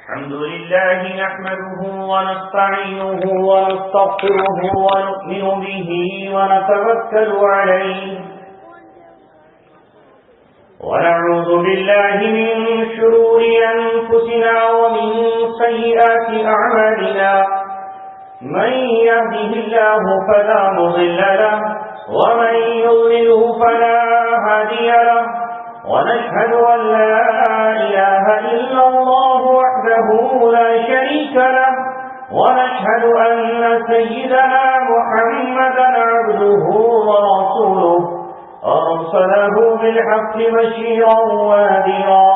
الحمد لله نحمده ونستعينه ونستغفره ونؤمن به ونتوكل عليه ونعوذ بالله من شرور أنفسنا ومن سيئات أعمالنا من يهده الله فلا مضل له ومن يضلله فلا هادي له ونشهد أن لا إله إلا الله وحده لا شريك له ونشهد أن سيدنا محمدا عبده ورسوله أرسله بالحق بشيرا ونذيرا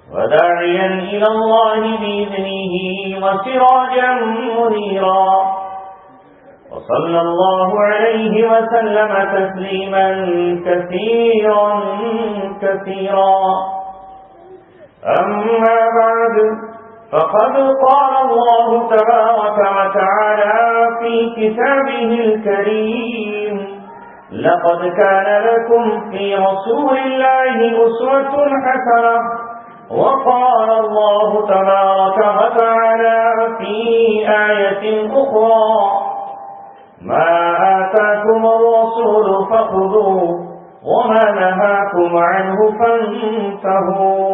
وداعيا إلى الله بإذنه وسراجا منيرا وصلى الله عليه وسلم تسليما كثيرا كثيرا أما بعد فقد قال الله تبارك وتعالى في كتابه الكريم لقد كان لكم في رسول الله أسوة حسنة وقال الله تبارك وتعالى في آية أخرى ما آتاكم الرسول فخذوه وما نهاكم عنه فانتهوا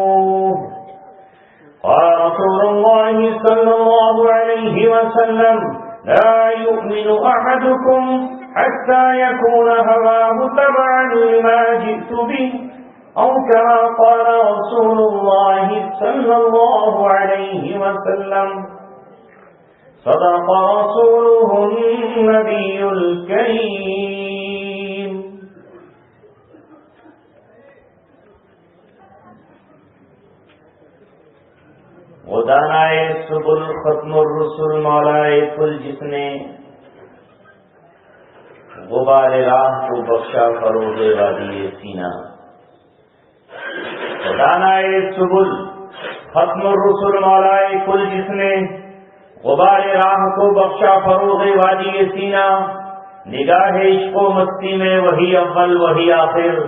قال رسول الله صلى الله عليه وسلم لا يؤمن أحدكم حتى يكون هواه تبعا لما جئت به أو كما قال رسول الله صلى الله عليه وسلم صدق رسوله النبي الكريم وہ دانائے سبل ختم الرسل مولائے کل جس نے غبار راہ کو بخشا فروغ وادی سینہ وہ دانائے سبل ختم الرسل مولائے کل جس نے غبار راہ کو بخشا فروغ وادی سینہ نگاہ عشق و مستی میں وہی اول وہی آخر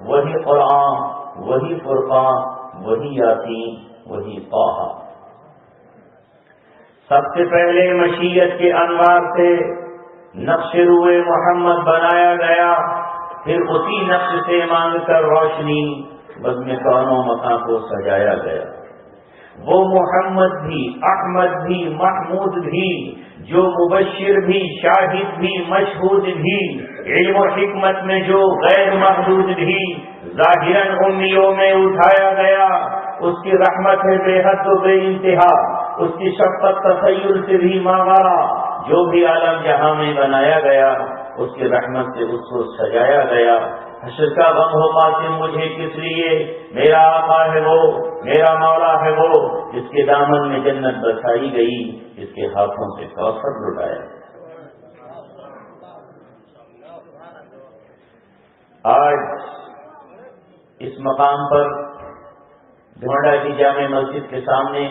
وہی قرآن وہی فرقان وہی یاسین وہی طٰہٰ سب سے پہلے مشیت کے انوار سے نقش روئے محمد بنایا گیا پھر اسی نقش سے مانگ کر روشنی بزم کونوں مکاں کو سجایا گیا وہ محمد بھی احمد بھی محمود بھی جو مبشر بھی شاہد بھی مشہود بھی علم و حکمت میں جو غیر محدود بھی ظاہراً امیوں میں اٹھایا گیا اس کی رحمت ہے بے حد و بے انتہا اس کی شفقت تخیل سے بھی ماورا جو بھی عالم جہاں میں بنایا گیا اس کی رحمت سے اس کو سجایا گیا حشر کا غم ہو قاسم مجھے کس لیے میرا آقا ہے وہ میرا مولا ہے وہ جس کے دامن میں جنت بسائی گئی جس کے ہاتھوں سے کوثر لٹایا آج اس مقام پر دھونڈا کی جامع مسجد کے سامنے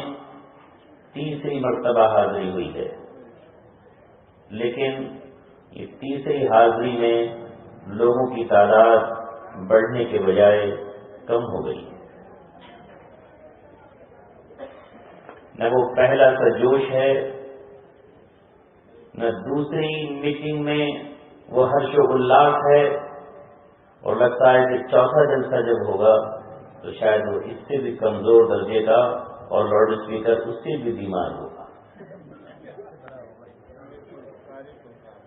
تیسری مرتبہ حاضری ہوئی ہے لیکن یہ تیسری حاضری میں لوگوں کی تعداد بڑھنے کے بجائے کم ہو گئی نہ وہ پہلا سا جوش ہے نہ دوسری میٹنگ میں وہ ہرش و الاس ہے اور لگتا ہے کہ چوتھا جلسہ جب ہوگا تو شاید وہ اس سے بھی کمزور درجے کا اور لاؤڈ اسپیکر اس سے بھی بیمار ہوگا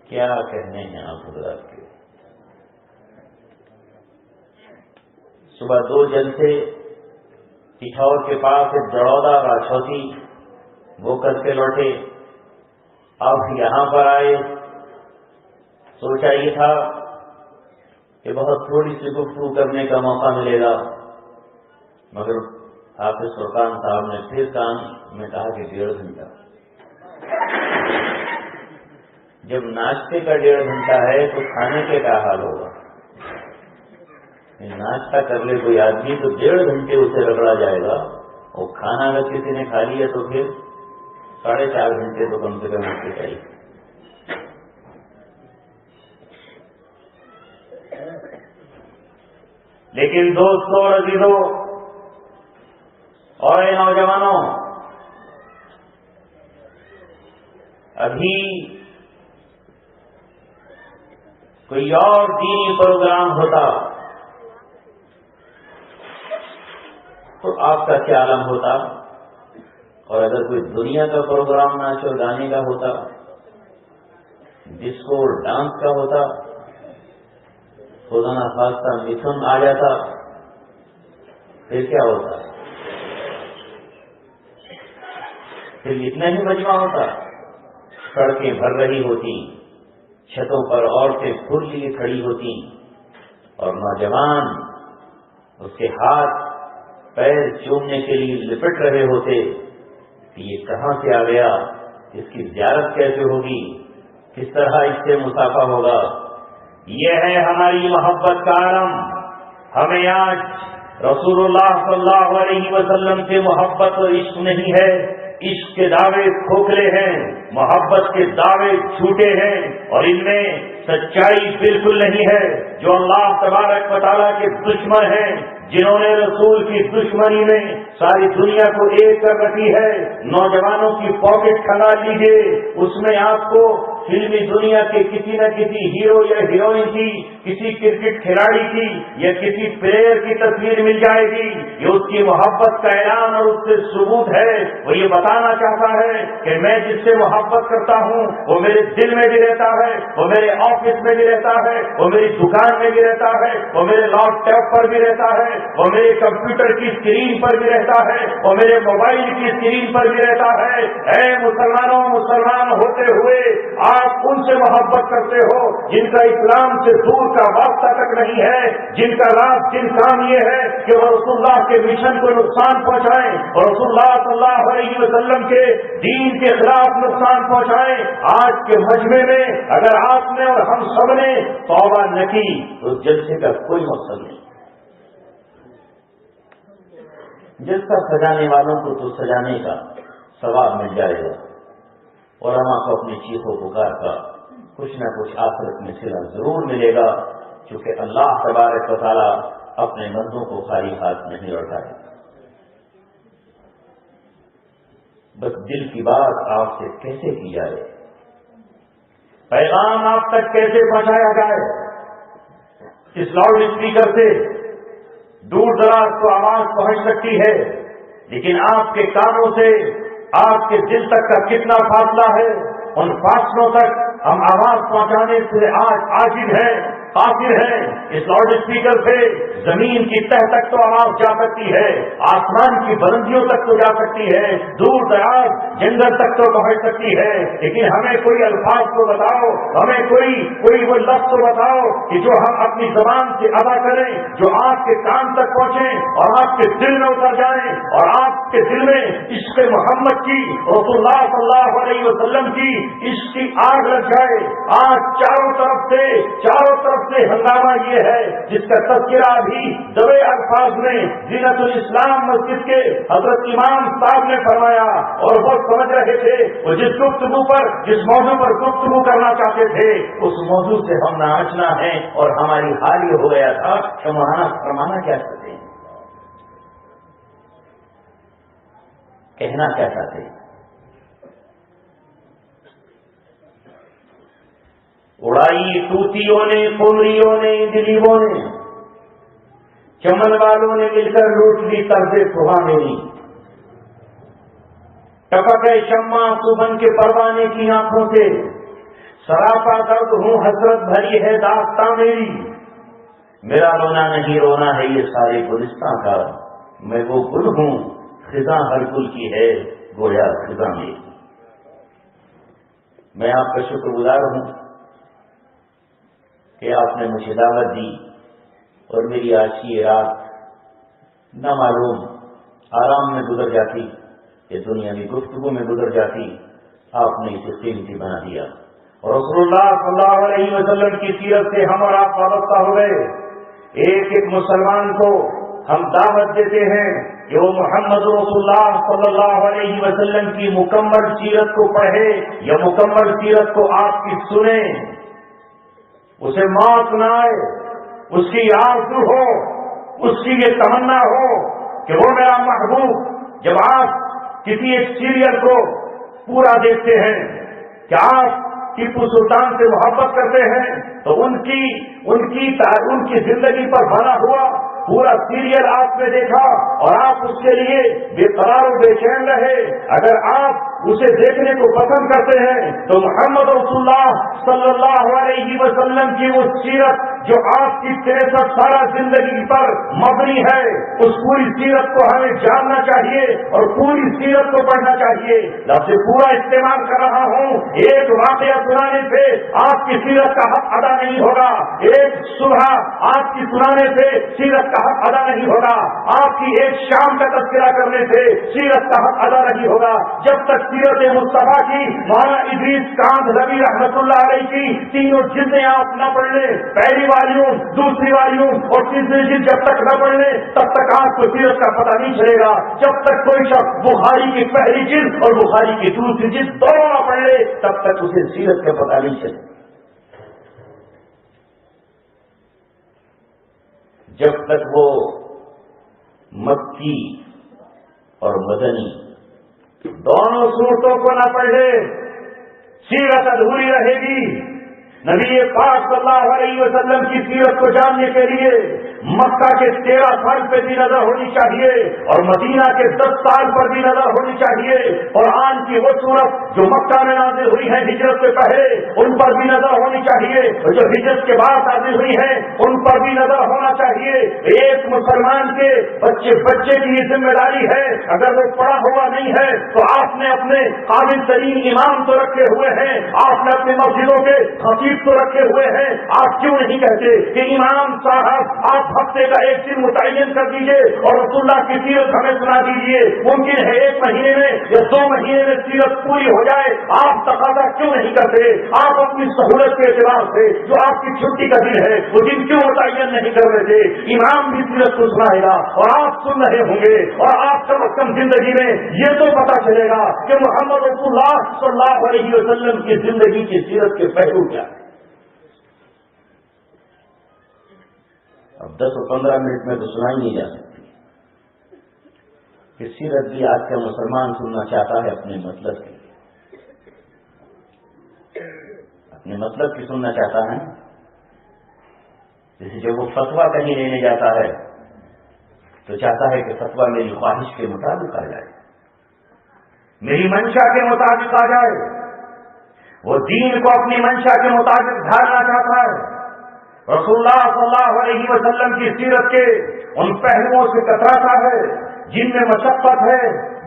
کیا کہنے ہیں آپ حضرات کے صبح 2 جلسے پشاور کے پاس ایک جڑودا راجوتی وہ کر کے لوٹے اب یہاں پر آئے سوچا یہ تھا کہ بہت تھوڑی سی گفتگو کرنے کا موقع ملے گا مگر حافظ فرقان صاحب نے پھر کام میں کہا کہ 1.5 گھنٹہ جب ناشتے کا 1.5 گھنٹہ ہے تو کھانے کے کیا حال ہوگا ناشتہ کر لے کوئی آدمی تو 1.5 گھنٹے اسے رگڑا جائے گا اور کھانا اگر کسی نے کھا لیا تو پھر 4.5 گھنٹے تو کم سے کم اس کے چاہیے لیکن دوستوں اور عزیزوں اور اے نوجوانوں، ابھی کوئی اور دینی پروگرام ہوتا تو آپ کا کیا عالم ہوتا؟ اور اگر کوئی دنیا کا پروگرام ناچ اور گانے کا ہوتا، ڈسکو اور ڈانس کا ہوتا، خدا نہ خواستہ متھن آ جاتا، پھر کیا ہوتا؟ پھر اتنا ہی مجمع ہوتا، سڑکیں بھر رہی ہوتی، چھتوں پر عورتیں پھول لیے کھڑی ہوتی، اور نوجوان اس کے ہاتھ پیر چومنے کے لیے لپٹ رہے ہوتے کہ یہ کہاں سے آ گیا، اس کی زیارت کیسے ہوگی، کس طرح اس سے مسافہ ہوگا۔ یہ ہے ہماری محبت کا عالم۔ ہمیں آج رسول اللہ صلی اللہ علیہ وسلم سے محبت اور عشق نہیں ہے، عشق کے دعوے کھوکھلے ہیں، محبت کے دعوے جھوٹے ہیں، اور ان میں سچائی بالکل نہیں ہے۔ جو اللہ تبارک و تعالیٰ کے دشمن ہیں، جنہوں نے رسول کی دشمنی میں ساری دنیا کو ایک کر رکھی ہے، نوجوانوں کی پاکٹ کھلا لیجیے، اس میں آپ کو فلمی دنیا کے کسی نہ کسی ہیرو یا ہیروئن کی، کسی کرکٹ کھلاڑی کی یا کسی پلیئر کی تصویر مل جائے گی۔ یہ اس کی محبت کا اعلان اور اس سے ثبوت ہے۔ وہ یہ بتانا چاہتا ہے کہ میں جس سے محبت کرتا ہوں وہ میرے دل میں بھی رہتا ہے، وہ میرے آفس میں بھی رہتا ہے، وہ میری دکان میں بھی رہتا ہے، وہ میرے لیپ ٹاپ پر بھی رہتا ہے، وہ میرے کمپیوٹر کی اسکرین پر بھی رہتا ہے، وہ میرے موبائل کی اسکرین پر بھی رہتا ہے۔ اے مسلمانوں، مسلمان ہوتے ہوئے آپ ان سے محبت کرتے ہو جن کا اسلام سے دور کا واسطہ تک نہیں ہے، جن کا راز جن کام یہ ہے کہ وہ رسول اللہ کے مشن کو نقصان پہنچائیں اور رسول اللہ صلی اللہ علیہ وسلم کے دین کے خلاف نقصان پہنچائیں۔ آج کے مجمع میں اگر آپ نے اور ہم سب نے توبہ نہ کی تو جلسے کا کوئی مقصد نہیں۔ جلسہ سجانے والوں کو تو سجانے کا ثواب مل جائے گا، علماء کو اپنی چیخوں پکار کا کچھ نہ کچھ آخرت میں صلہ ضرور ملے گا، کیونکہ اللہ تبارک و تعالیٰ اپنے بندوں کو خالی ہاتھ نہیں لوٹائے۔ بس دل کی بات آپ سے کیسے کی جائے، پیغام آپ تک کیسے پہنچایا جائے۔ اس لاؤڈ اسپیکر سے دور دراز تو آواز پہنچ سکتی ہے، لیکن آپ کے کانوں سے آپ کے دل تک کا کتنا فاصلہ ہے، ان فاصلوں تک ہم آواز پہنچانے سے آج عاجز ہیں، قاصر ہیں۔ اس لاؤڈ اسپیکر سے زمین کی تہ تک تو آواز جا سکتی ہے، آسمان کی بلندیوں تک تو جا سکتی ہے، دور دراز جنگل تک تو پہنچ سکتی ہے، لیکن ہمیں کوئی الفاظ تو بتاؤ، ہمیں کوئی وہ لفظ تو بتاؤ کہ جو ہم اپنی زبان سے ادا کریں، جو آپ کے کان تک پہنچیں اور آپ کے دل میں اتر جائیں اور آپ کے دل میں عشق محمد کی، رسول اللہ صلی اللہ علیہ وسلم کی عشق کی آگ لگ جائے۔ آج چاروں طرف سے ہنگامہ یہ ہے جس کا تذکرہ بھی دبے الفاظ میں زینت الاسلام مسجد کے حضرت امام صاحب نے فرمایا، اور وہ سمجھ رہے تھے وہ جس موضوع پر گفتگو کرنا چاہتے تھے اس موضوع سے ہم ناچنا ہے، اور ہماری حال یہ ہو گیا تھا کہ فرمانا کیا چاہتے ہیں، کہنا کیا چاہتے ہیں۔ اڑائی طوطیوں نے، قمریوں نے، دلیبوں نے، چمن والوں نے مل کر لوٹ لی طرز صبح میری، ٹپکے شمع صبح کے پروانے کی آنکھوں سے، سراپا درد ہوں حسرت بھری ہے داستاں میری، میرا رونا نہیں رونا ہے یہ سارے گلستاں کا، میں وہ گل ہوں خزاں ہر گل کی ہے گویا خزاں میری۔ میں آپ کا شکر گزار ہوں کہ آپ نے مجھے دعوت دی، اور میری آج کی رات نہ معلوم آرام میں گزر جاتی کہ دنیاوی گفتگو میں گزر جاتی، آپ نے اسے قیمتی بنا دیا، اور رسول اللہ صلی اللہ علیہ وسلم کی سیرت سے ہم اور آپ وابستہ ہو گئے۔ ایک ایک مسلمان کو ہم دعوت دیتے ہیں کہ وہ محمد رسول اللہ صلی اللہ علیہ وسلم کی مکمل سیرت کو پڑھے یا مکمل سیرت کو آپ کی سنیں، اسے موت نہ آئے، اس کی آرزو ہو، اس کی یہ تمنا ہو کہ وہ میرا محبوب جب آپ کسی ایک سیریل کو پورا دیکھتے ہیں کہ آپ ٹیپو سلطان سے محبت کرتے ہیں تو ان کی زندگی پر بنا ہوا پورا سیریل آپ نے دیکھا اور آپ اس کے لیے بے قرار و بے چین رہے. اگر آپ اسے دیکھنے کو پسند کرتے ہیں تو محمد رسول اللہ صلی اللہ علیہ وسلم کی وہ سیرت جو آپ کی 63 سالہ زندگی پر مبنی ہے, اس پوری سیرت کو ہمیں جاننا چاہیے اور پوری سیرت کو پڑھنا چاہیے. لفظ پورا استعمال کر رہا ہوں. ایک واقعہ سنانے سے آپ کی سیرت کا حق ادا نہیں ہوگا. ایک صبح آپ کی سنانے سے سیرت کا حق ادا نہیں ہوگا. آپ کی ایک شام کا تذکرہ کرنے سے سیرت کا حق ادا نہیں ہوگا. جب تک سیرت مصطفیٰ کی مولانا ادریس کاندھ ربی رحمت اللہ علیہ کی تینوں جلدیں آپ نہ پڑھ لیں, پہلی والیوم, دوسری والیوم اور تیسری جلد جب تک نہ پڑھ لیں تب تک آپ کو سیرت کا پتہ نہیں چلے گا. جب تک کوئی شخص بخاری کی پہلی جلد اور بخاری کی دوسری جلد دونوں نہ پڑھ لے تب تک اسے سیرت کا پتہ نہیں چلے. جب تک وہ مکی اور مدنی دونوں صورتوں کو نہ پڑھے سیرت ادھوری رہے گی. نبی پاک صلی اللہ علیہ وسلم کی سیرت کو جاننے کے لیے مکہ کے 13 سال پہ بھی نظر ہونی چاہیے اور مدینہ کے 10 سال پر بھی نظر ہونی چاہیے. قرآن کی وہ سورت جو مکہ میں نازل ہوئی ہے ہجرت سے پہلے ان پر بھی نظر ہونی چاہیے اور جو ہجرت کے بعد نازل ہوئی ہیں ان پر بھی نظر ہونا چاہیے. ایک مسلمان کے بچے کی یہ ذمہ داری ہے, اگر وہ پڑھا ہوا نہیں ہے تو آپ نے اپنے قابل ترین امام تو رکھے ہوئے ہیں, آپ نے اپنی مسجدوں کے خطیب تو رکھے ہوئے ہیں, آپ کیوں نہیں کہتے کہ امام صاحب آپ ہفتے کا ایک دن متعین کر دیجئے اور رسول اللہ کی سیرت ہمیں سنا دیجئے. ممکن ہے 1 مہینے میں یا 2 مہینے میں سیرت پوری ہو جائے, آپ تقاضا کیوں نہیں کرتے؟ آپ اپنی سہولت کے اعتبار سے جو آپ کی چھٹی کا دن ہے وہ دن کیوں متعین نہیں کر رہے تھے؟ امام بھی سیرت کو سنائے گا اور آپ سن رہے ہوں گے اور آپ کم از کم زندگی میں یہ تو پتا چلے گا کہ محمد رسول اللہ صلی اللہ علیہ وسلم کی زندگی کی سیرت کے پہلو کیا ہے. اب 10 اور 15 منٹ میں تو سنائی نہیں جا سکتی کہ سیرت بھی آج کا مسلمان سننا چاہتا ہے اپنے مطلب کی, اپنے مطلب کی سننا چاہتا ہے. جیسے جب وہ فتویٰ کہیں لینے جاتا ہے تو چاہتا ہے کہ فتویٰ میری خواہش کے مطابق آ جائے, میری منشا کے مطابق آ جائے. وہ دین کو اپنی منشا کے مطابق ڈھالنا چاہتا ہے. رسول اللہ صلی اللہ علیہ وسلم کی سیرت کے ان پہلوؤں سے کتراتا ہے جن میں مشقت ہے,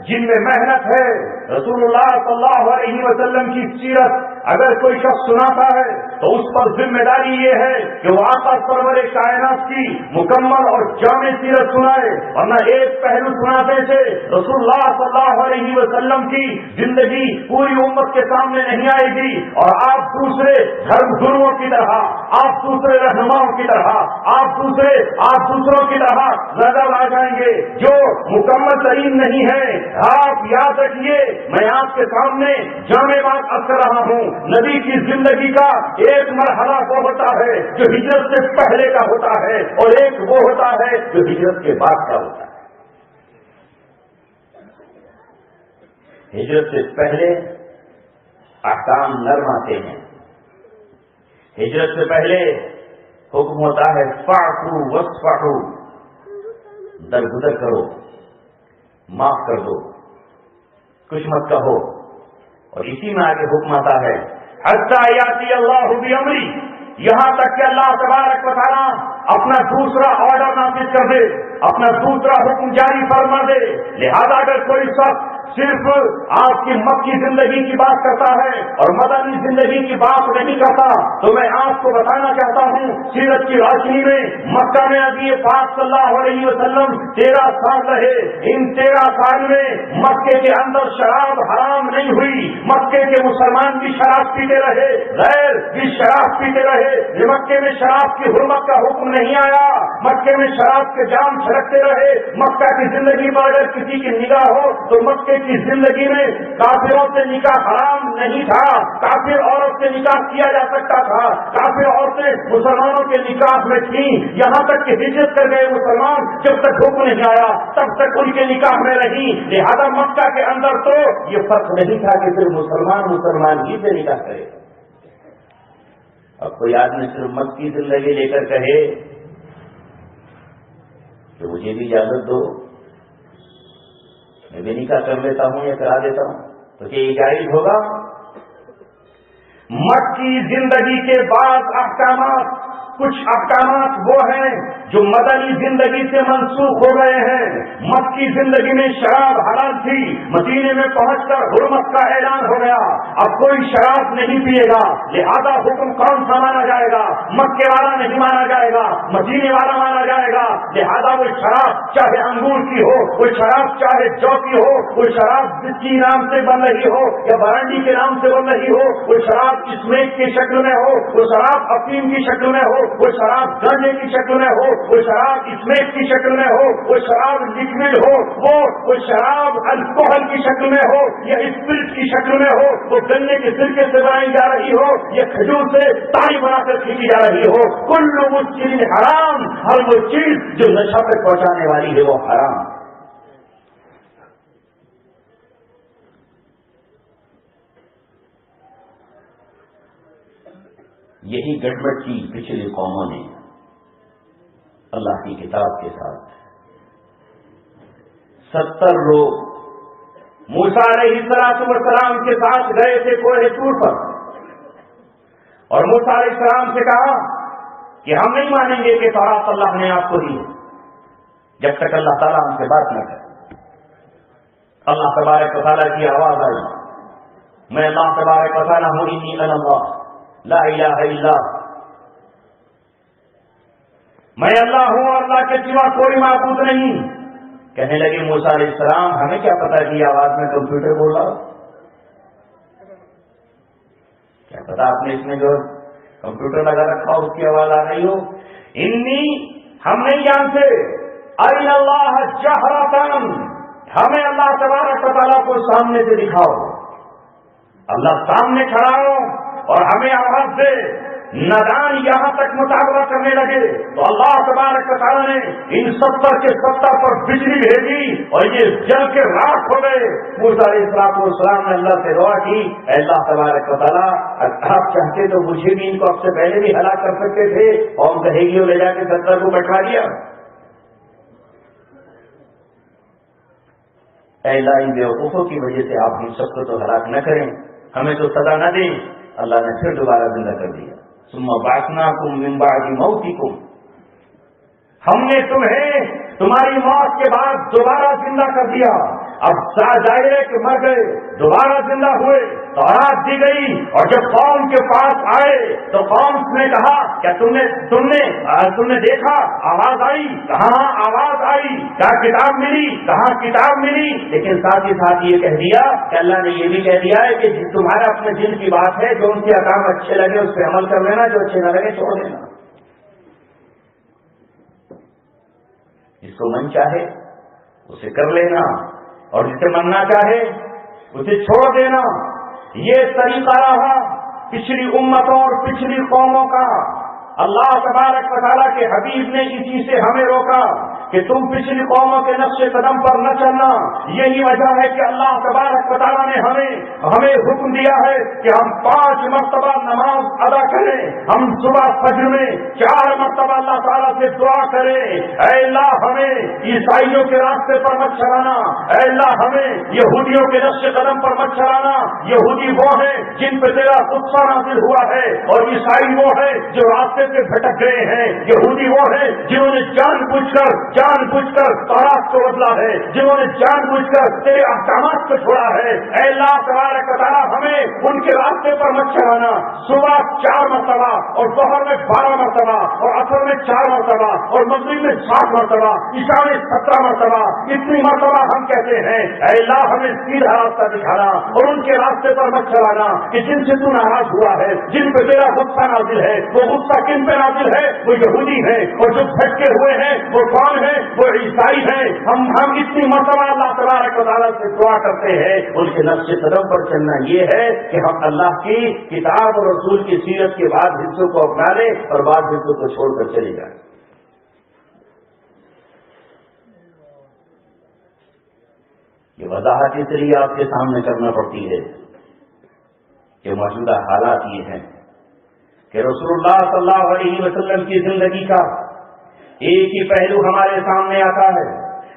جن میں محنت ہے. رسول اللہ صلی اللہ علیہ وسلم کی سیرت اگر کوئی شخص سناتا ہے تو اس پر ذمہ داری یہ ہے کہ وہ آقا سرور کائنات کی مکمل اور جامع سیرت سنائے, ورنہ ایک پہلو سناتے سے رسول اللہ صلی اللہ علیہ وسلم کی زندگی پوری امت کے سامنے نہیں آئے گی اور آپ دوسرے دھرم گروؤں کی طرح, آپ دوسرے رہنماؤں کی طرح, آپ دوسروں کی طرح نظر آ جائیں گے جو مکمل ترین نہیں ہے. آپ یاد رکھیے, میں آپ کے سامنے جامع بات اب کر رہا ہوں. نبی کی زندگی کا ایک مرحلہ وہ ہوتا ہے جو ہجرت سے پہلے کا ہوتا ہے اور ایک وہ ہوتا ہے جو ہجرت کے بعد کا ہوتا ہے. ہجرت سے پہلے احکام نرم آتے ہیں. ہجرت سے پہلے حکم ہوتا ہے فاعفو واصفحو, درگزر کرو, معاف کر دو, کچھ مت کہو. اور اسی میں آگے حکم آتا ہے حتی یاتی اللہ بامری, یہاں تک کہ اللہ تبارک و تعالیٰ اپنا دوسرا آرڈر نافذ کر دے, اپنا دوسرا حکم جاری فرما دے. لہذا اگر کوئی شخص صرف آپ کی مکی زندگی کی بات کرتا ہے اور مدنی زندگی کی بات نہیں کرتا تو میں آپ کو بتانا چاہتا ہوں سیرت کی روشنی میں مکہ میں نبی پاک صلی اللہ علیہ وسلم 13 سال رہے. ان 13 سال میں مکے کے اندر شراب حرام نہیں ہوئی. مکے کے مسلمان بھی شراب پیتے رہے, غیر بھی شراب پیتے رہے. مکے میں شراب کی حرمت کا حکم نہیں آیا. مکے میں شراب کے جام چھڑکتے رہے. مکہ کی زندگی پر اگر کسی کی نگاہ ہو تو مکے مکے کی زندگی میں کافروں سے نکاح حرام نہیں تھا، کافر عورت سے نکاح کیا جا سکتا تھا، کافر عورتیں مسلمانوں کے نکاح میں تھیں، یہاں تک کہ ہجرت کر گئے مسلمان، جب تک حکم نہیں آیا تب تک ان کے نکاح میں رہی۔ لہذا مکہ کے اندر تو یہ فرق نہیں تھا کہ صرف مسلمان ہی سے نکاح کرے۔ اب کوئی آدمی صرف مکی زندگی لے کر کہے کہ مجھے بھی اجازت دو، میں بھی نکاح کر لیتا ہوں یا کرا دیتا ہوں، تو کیا یہ جائز ہوگا؟ مکی زندگی کے بعد احکامات، کچھ احکامات وہ ہیں جو مدنی زندگی سے منسوخ ہو گئے ہیں۔ مکی زندگی میں شراب حلال تھی، مدینے میں پہنچ کر حرمت کا اعلان ہو گیا، اب کوئی شراب نہیں پیے گا، لہذا حکم کون سا مانا جائے گا؟ مکے والا نہیں مانا جائے گا، مدینے والا مانا جائے گا۔ لہذا وہ شراب چاہے انگور کی ہو، وہ شراب چاہے جو کی ہو، وہ شراب جس نام سے بن رہی ہو یا برانڈی کے نام سے بن رہی ہو، وہ شراب اسمیک کی شکل میں ہو، وہ شراب افیم کی شکل میں ہو، وہ شراب گنجے کی شکل میں ہو، وہ شراب اسمیک کی شکل میں ہو، وہ شراب لکوڈ ہو، وہ شراب الکوہل کی شکل میں ہو یا اسپرٹ کی شکل میں ہو، وہ گنے کے سرکے سے بنائی جا رہی ہو یا کھجور سے تائی بنا کر کھینچی جا رہی ہو، کل مسکر حرام، ہر وہ چیز جو نشہ تک پہنچانے والی ہے وہ حرام۔ یہی گڑبڑ کی پچھلی قوموں نے اللہ کی کتاب کے ساتھ 70 لوگ موسیٰ علیہ السلام کے ساتھ گئے تھے کوہ طور پر، اور موسیٰ علیہ السلام سے کہا کہ ہم نہیں مانیں گے کہ تورات اللہ نے آپ کو دی جب تک اللہ تعالیٰ ہم سے بات نہ کرے۔ اللہ تبارک و تعالیٰ کی آواز آئی، میں اللہ تبارک و تعالیٰ ہوں، انی انا اللہ لا الہ الا، میں اللہ ہوں اور اللہ کے سوا کوئی معبود نہیں۔ کہنے لگے موسیٰ علیہ السلام ہمیں کیا پتا کہ آواز میں کمپیوٹر بول رہا، کیا پتا آپ نے اس میں جو کمپیوٹر لگا رکھا اس کی آواز آ رہی ہو۔ انی، ہم نہیں جانتے، ارنا اللہ جہرتن، ہمیں اللہ تبارک و تعالیٰ کو سامنے سے دکھاؤ، اللہ سامنے کھڑا ہو اور ہمیں آواز دے۔ نادان یہاں تک مطالبہ کرنے لگے تو اللہ تبارک و تعالیٰ نے ان 70 کے 70 پر بجلی بھیجی اور یہ جل کے راکھ ہو گئے۔ موسیٰ علیہ السلام نے اللہ سے دعا کی، اے اللہ تبارک و تعالیٰ آپ چاہتے تو مجھے بھی ان کو اب سے پہلے بھی ہلاک کر سکتے تھے، قوم کہے گی وہ لے جا کے 70 کو بٹوا دیا۔ اے اللہ ان بیوقوفوں کی وجہ سے آپ ہم سب کو تو ہلاک نہ کریں، ہمیں تو سزا نہ دیں۔ اللہ نے پھر دوبارہ زندہ کر دیا، ثم بعثناکم من بعد موتکم، ہم نے تمہیں تمہاری موت کے بعد دوبارہ زندہ کر دیا۔ اب ظاہر ہے کہ مر گئے، دوبارہ زندہ ہوئے، تورات دی گئی، اور جب قوم کے پاس آئے تو قوم نے کہا کیا تم نے دیکھا آواز آئی؟ کہاں آواز آئی؟ کیا کتاب ملی؟ کہاں کتاب ملی؟ لیکن ساتھ ہی ساتھ یہ کہہ دیا کہ اللہ نے یہ بھی کہہ دیا ہے کہ تمہارا اپنے دل کی بات ہے، جو ان کے احکام اچھے لگے اس پہ عمل کر لینا، جو اچھے نہ لگے چھوڑ دینا۔ جس کو من چاہے اسے کر لینا اور جسے من نہ چاہے اسے چھوڑ دینا۔ یہ طریقہ رہا پچھلی امتوں اور پچھلی قوموں کا۔ اللہ تبارک و تعالیٰ کے حبیب نے اسی سے ہمیں روکا کہ تم پچھلی قوموں کے نقش قدم پر نہ چلنا۔ یہی وجہ ہے کہ اللہ تبارک و تعالیٰ نے ہمیں حکم دیا ہے کہ ہم 5 مرتبہ نماز ادا کریں، ہم صبح فجر میں 4 مرتبہ اللہ تعالیٰ سے دعا کریں، اے اللہ ہمیں عیسائیوں کے راستے پر مت چلانا، اے اللہ ہمیں یہودیوں کے نقش قدم پر مت چلانا۔ یہودی وہ ہیں جن پہ تیرا غصہ نازل ہوا ہے، اور عیسائی وہ ہیں جو راستے سے بھٹک گئے ہیں۔ یہودی وہ ہیں جنہوں نے جان بوجھ کر تورات کو بدلا ہے، جنہوں نے جان بوجھ کر تیرے احکامات کو چھوڑا ہے۔ اے اللہ تبارک و تعالیٰ ہمیں ان کے راستے پر مت چلانا۔ صبح 4 مرتبہ اور ظہر میں 12 مرتبہ اور عصر میں 4 مرتبہ اور مغرب میں 7 مرتبہ، عشاء میں 17 مرتبہ، اتنی مرتبہ ہم کہتے ہیں اے اللہ ہمیں سیدھا راستہ دکھانا اور ان کے راستے پر مت چلانا کہ جن سے تو ناراض ہوا ہے، جن پہ تیرا غصہ نازل ہے۔ وہ غصہ کن پہ نازل ہے؟ وہ یہودی ہیں، اور جو بھٹکے ہوئے ہیں وہ کون ہیں وہ عیسائی ہیں. ہم اتنی مرتبہ اللہ تبارک و تعالیٰ سے دعا کرتے ہیں. ان کے نقش قدم پر چلنا یہ ہے کہ ہم اللہ کی کتاب اور رسول کی سیرت کے بعد حصوں کو اپنا لیں اور بعد حصوں کو چھوڑ کر چلے جائیں. یہ وضاحت اس لیے آپ کے سامنے کرنا پڑتی ہے کہ موجودہ حالات یہ ہیں کہ رسول اللہ صلی اللہ علیہ وسلم کی زندگی کا ایک ہی پہلو ہمارے سامنے آتا ہے.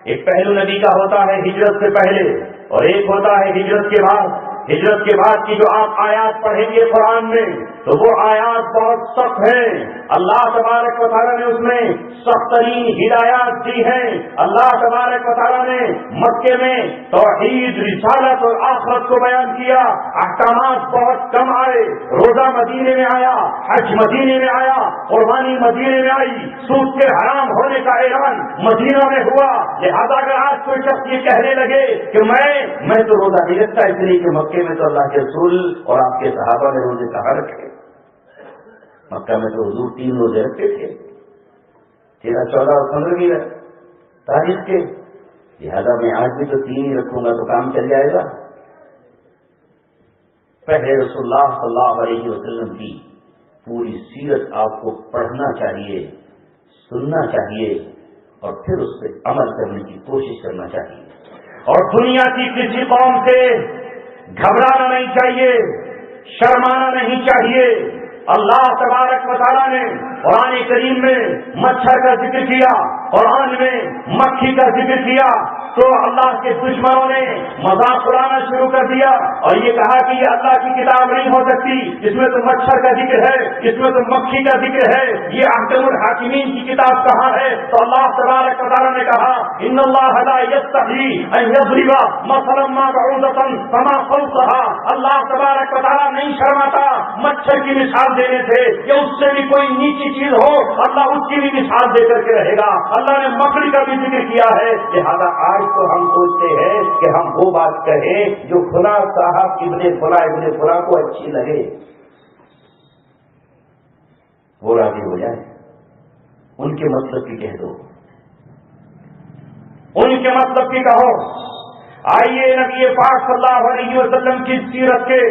ایک پہلو نبی کا ہوتا ہے ہجرت سے پہلے اور ایک ہوتا ہے ہجرت کے بعد. ہجرت کے بعد کی جو آپ آیات پڑھیں گے قرآن میں تو وہ آیات بہت سخت ہیں. اللہ تبارک و تعالیٰ نے اس میں سخت ترین ہدایات دی ہیں. اللہ تبارک و تعالیٰ نے مکے میں توحید، رسالت اور آخرت کو بیان کیا. احکامات بہت کم آئے. روزہ مدینے میں آیا، حج مدینے میں آیا، قربانی مدینے میں آئی، سود کے حرام ہونے کا اعلان مدینہ میں ہوا. لہذا اگر آج کوئی شخص یہ کہنے لگے کہ میں تو روزہ نہیں رکھتا اس لیے کہ مکے میں تو اللہ کے رسول اور آپ کے صحابہ نے روزے کہاں رکھے، مکہ میں تو حضور 3 روزے رکھتے تھے، 13، 14 اور 15 تاریخ کے. لہذا میں آج بھی تو 3 ہی رکھوں گا تو کام چل جائے گا. پہلے رسول اللہ صلی اللہ علیہ وسلم کی پوری سیرت آپ کو پڑھنا چاہیے، سننا چاہیے اور پھر اس پہ عمل کرنے کی کوشش کرنا چاہیے. اور دنیا کی کسی قوم سے گھبرانا نہیں چاہیے، شرمانا نہیں چاہیے. اللہ تبارک و تعالیٰ نے قرآن کریم میں مچھر کا ذکر کیا، قرآن میں مکھی کا ذکر کیا تو اللہ کے دشمنوں نے مذاق اڑانا شروع کر دیا اور یہ کہا کہ یہ اللہ کی کتاب نہیں ہو سکتی، اس میں تو مچھر کا ذکر ہے، اس میں تو مکھی کا ذکر ہے، یہ احکم الحاکمین کی کتاب کہاں ہے؟ تو اللہ تبارک و تعالیٰ نے کہا ان اللہ لا یستحیی ان یضرب مثلا ما بعوضۃ فما فوقها. اللہ تبارک و تعالیٰ نہیں شرماتا مچھر کی مثال دینے سے کہ اس سے بھی کوئی نیچی چیز ہو اللہ اس کی بھی مثال دے کر کے رہے گا. اللہ نے مکڑی کا بھی ذکر کیا ہے. لہذا آج تو ہم سوچتے ہیں کہ ہم وہ بات کہیں جو فلاں صاحب ابن فلاں کو اچھی لگے، وہ راضی ہو جائے. ان کے مطلب کی کہہ دو، ان کے مطلب کی کہو. آئیے نبی پاک صلی اللہ علیہ وسلم کی سیرت کے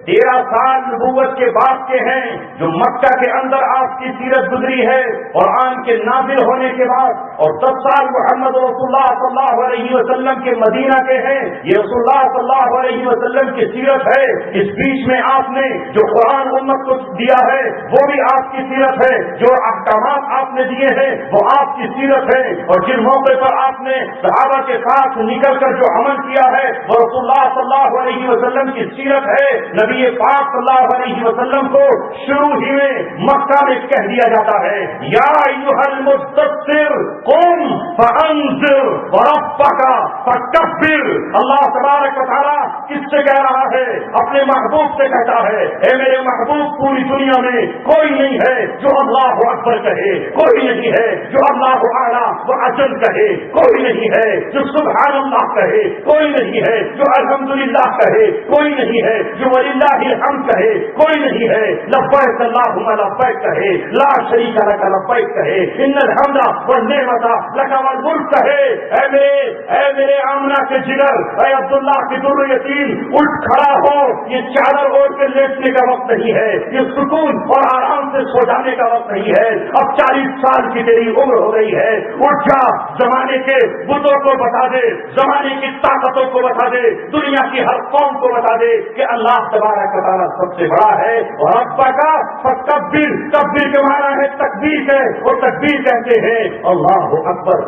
13 سال نبوت کے بعد کے ہیں جو مکہ کے اندر آپ کی سیرت گزری ہے قرآن کے نازل ہونے کے بعد، اور 10 سال محمد رسول اللہ صلی اللہ علیہ وسلم کے مدینہ کے ہیں. یہ رسول اللہ صلی اللہ علیہ وسلم کی سیرت ہے. اس بیچ میں آپ نے جو قرآن امت کو دیا ہے وہ بھی آپ کی سیرت ہے، جو احکامات آپ نے دیے ہیں وہ آپ کی سیرت ہے، اور جن موقع پر آپ نے صحابہ کے ساتھ نکل کر جو عمل کیا ہے وہ رسول اللہ صلی اللہ علیہ وسلم کی سیرت ہے. نبی پاک صلی اللہ علیہ وسلم کو شروع ہی میں مکہ میں کہہ دیا جاتا ہے یا ایھا المدثر قم فانذر وربک فکبر. اللہ تبارک و تعالیٰ کس سے کہہ رہا ہے؟ اپنے محبوب سے کہتا ہے اے میرے محبوب پوری دنیا میں کوئی نہیں ہے جو اللہ اکبر کہے، کوئی نہیں ہے جو اللہ اعلی و اجل کہے، کوئی نہیں ہے جو سبحان اللہ کہے، کوئی نہیں ہے جو الحمدللہ کہے، کوئی نہیں ہے جو وللہ ہم کہے، کوئی نہیں ہے لبیک اللہم لبیک کہے، لا شریک لک لبیک کہے، ان الحمد والنعمت لک والملک کہے. اے میرے آمنہ کے جگر، اے عبداللہ کی در یتیم، اٹھ کھڑا ہو. یہ چادر اوڑھ کے لیٹنے کا وقت نہیں ہے، یہ سکون اور آرام سے سو جانے کا وقت نہیں ہے. اب 40 سال کی تیری عمر ہو گئی ہے، اٹھ جا، زمانے کے بتوں کو بتا دے، زمانے کی طاقتوں کو بتا دے، دنیا کی ہر قوم کو بتا دے کہ اللہ تبارک و تعالیٰ سب سے بڑا ہے. اور ربک فکبر، تکبیر کے معنی ہے تکبیر کے، اور تکبیر کہتے ہیں اللہ اکبر.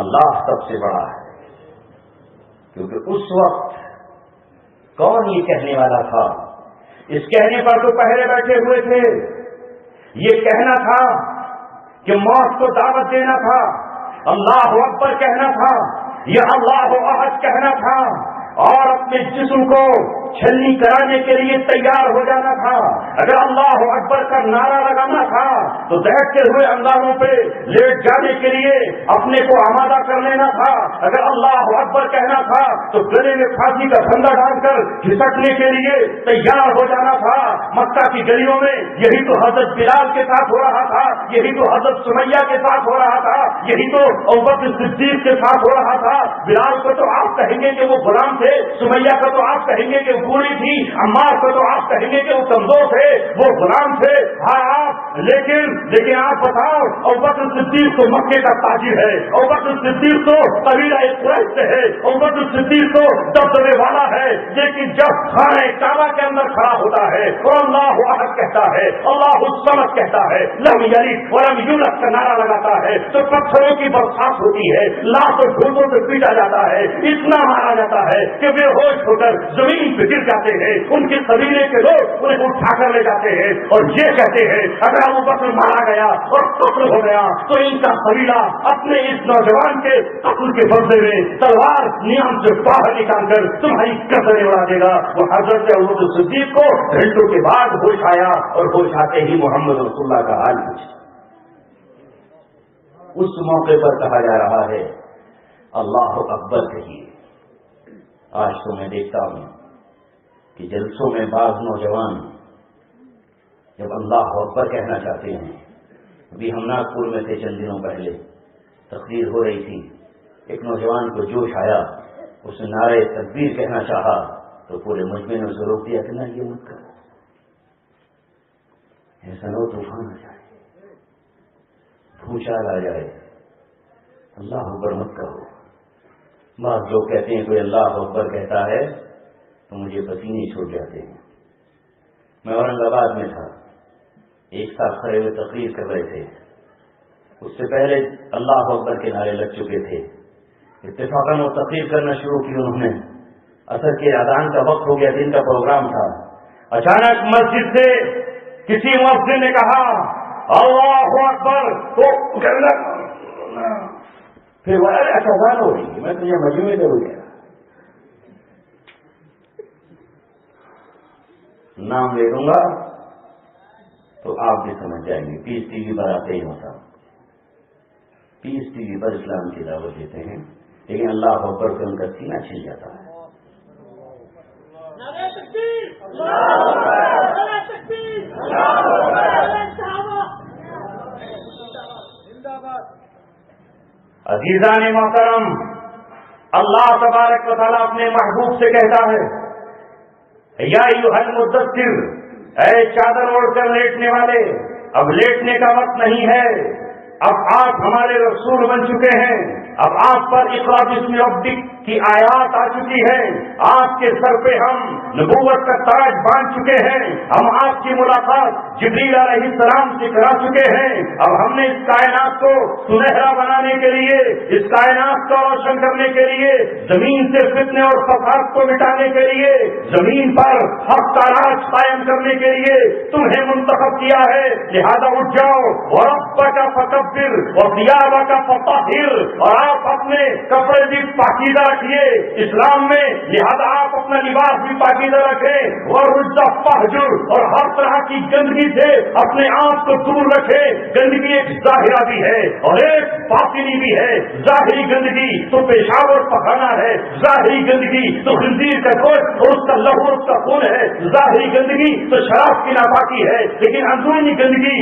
اللہ سب سے بڑا ہے، کیونکہ اس وقت کون یہ کہنے والا تھا؟ اس کہنے پر تو پہلے بیٹھے ہوئے تھے. یہ کہنا تھا کہ موت کو دعوت دینا تھا، اللہ اکبر کہنا تھا، یہ اللہ احد کہنا تھا، اور اپنے جسم کو چھلنی کرانے کے لیے تیار ہو جانا تھا، اگر اللہ اکبر کا نعرہ لگانا تھا تو بیٹھتے ہوئے اندازوں پہ لیٹ جانے کے لیے اپنے کو آمادہ کر لینا تھا، اگر اللہ اکبر کہنا تھا تو گلے میں پھانسی کا پھندا ڈال کر گھسٹنے کے لیے تیار ہو جانا تھا۔ مکہ کی گلیوں میں یہی تو حضرت بلال کے ساتھ ہو رہا تھا، یہی تو حضرت سمیہ کے ساتھ ہو رہا تھا، یہی تو ابوبکر صدیق کے ساتھ ہو رہا تھا۔ بلال کو تو آپ کہیں گے کہ وہ غلام تھے، سمیہ کو تو آپ کہیں گے کہ وہ بوڑھی تھی، عمار کو تو آپ کہیں گے کہ وہ کمزور تھے، وہ غلام تھے، ہاں آپ لیکن آپ بتاؤ، ابوبکر صدیق تو مکے کا تاجر ہے، ابوبکر صدیق تو قبیلہ قریش سے ہے، ابوبکر صدیق تو دبدبے والا ہے، لیکن جب خانہ کعبہ کے اندر کھڑا ہوتا ہے اور اللہ احد کہتا ہے، اللہ الصمد کہتا ہے، لم یلد ولم یولد کا نعرہ لگاتا ہے تو پتھروں کی برسات ہوتی ہے، لاکھوں ڈھولوں سے پیٹا جاتا ہے، اتنا مارا جاتا ہے کہ بے ہوش ہو کر زمین پہ گر جاتے ہیں، ان کے قبیلے کے لوگ انہیں اٹھا کر لے جاتے ہیں اور یہ کہتے ہیں اگر ابو بکر مارا گیا اور قتل ہو گیا تو ان کا قبیلہ اپنے اس نوجوان کے قتل کے بدلے میں تلوار نیام سے باہر نکال کر تمہاری گردنیں اڑا دے گا۔ وہ حضرت ابوبکر صدیق کو گھنٹوں کے بعد ہوش آیا اور ہوش آتے ہی محمد رسول اللہ کا حال پوچھا۔ اس موقع پر کہا جا رہا ہے اللہ اکبر کہیے۔ آج تو میں دیکھتا ہوں کہ جلسوں میں بعض نوجوان جب اللہ اکبر کہنا چاہتے ہیں، ابھی ہم ناگپور میں تھے چند دنوں پہلے، تقریر ہو رہی تھی، ایک نوجوان کو جوش آیا، اس نے نعرہ تکبیر کہنا چاہا تو پورے مجمع نے اسے روک دیا کہ نہ یہ مت کرو، ایسا نہ ہو طوفان آ جائے، بھوچال آ جائے، اللہ اکبر مت کرو۔ بعض لوگ کہتے ہیں کوئی اللہ اکبر کہتا ہے تو مجھے پسینے چھوٹ جاتے ہیں۔ میں اورنگ آباد میں تھا، ایک ساتھ کھڑے ہوئے تقریر کر رہے تھے، اس سے پہلے اللہ اکبر کے نعرے لگ چکے تھے، اتفاقاً وہ تقریر کرنا شروع کی انہوں نے، عصر کے اذان کا وقت ہو گیا، دن کا پروگرام تھا، اچانک مسجد سے کسی مؤذن نے کہا اللہ اکبر، تو پھر وہ اذان ہو رہی ہے، میں تجھے مجموعے سے ہو گیا، نام لے دوں گا تو آپ بھی سمجھ جائیں گے۔ پیس ٹی وی پر آتے ہی ہوتا، پیس ٹی وی پر اسلام کی دعوت دیتے ہیں، لیکن اللہ اکبر سے ان کا سینہ چھل جاتا ہے۔ عزیزان محترم، اللہ تبارک و تعالیٰ اپنے محبوب سے کہتا ہے یا ایھا المدثر، اے چادر اوڑھ کر لیٹنے والے، اب لیٹنے کا وقت نہیں ہے، اب آپ ہمارے رسول بن چکے ہیں، اب آپ پر اقرا باسم ربک کی آیات آ چکی ہے، آپ کے سر پہ ہم نبوت کا تاج باندھ چکے ہیں، ہم آپ کی ملاقات جبریل علیہ السلام سے کرا چکے ہیں، اب ہم نے اس کائنات کو سنہرا بنانے کے لیے، اس کائنات کو روشن کرنے کے لیے، زمین سے فتنے اور فساد کو مٹانے کے لیے، زمین پر حق کا راج قائم کرنے کے لیے تمہیں منتخب کیا ہے، لہذا اٹھ جاؤ وربک فکبر وثیابک فطہر، اور آپ اپنے کپڑے بھی پاکیزہ رکھیے اسلام میں، لہذا آپ اپنا لباس بھی پاکیزہ رکھیں، والرجز فاہجر، اور ہر طرح کی گندگی سے اپنے آپ کو دور رکھیں۔ گندگی ایک ظاہرہ بھی ہے اور ایک باطنی بھی ہے، ظاہری گندگی تو پیشاب اور پخانا ہے، ظاہری گندگی تو خنزیر کا گوشت اور اس کا لہو اور اس کا خون ہے، ظاہری گندگی تو شراب کی ناپاکی ہے، لیکن اندرونی گندگی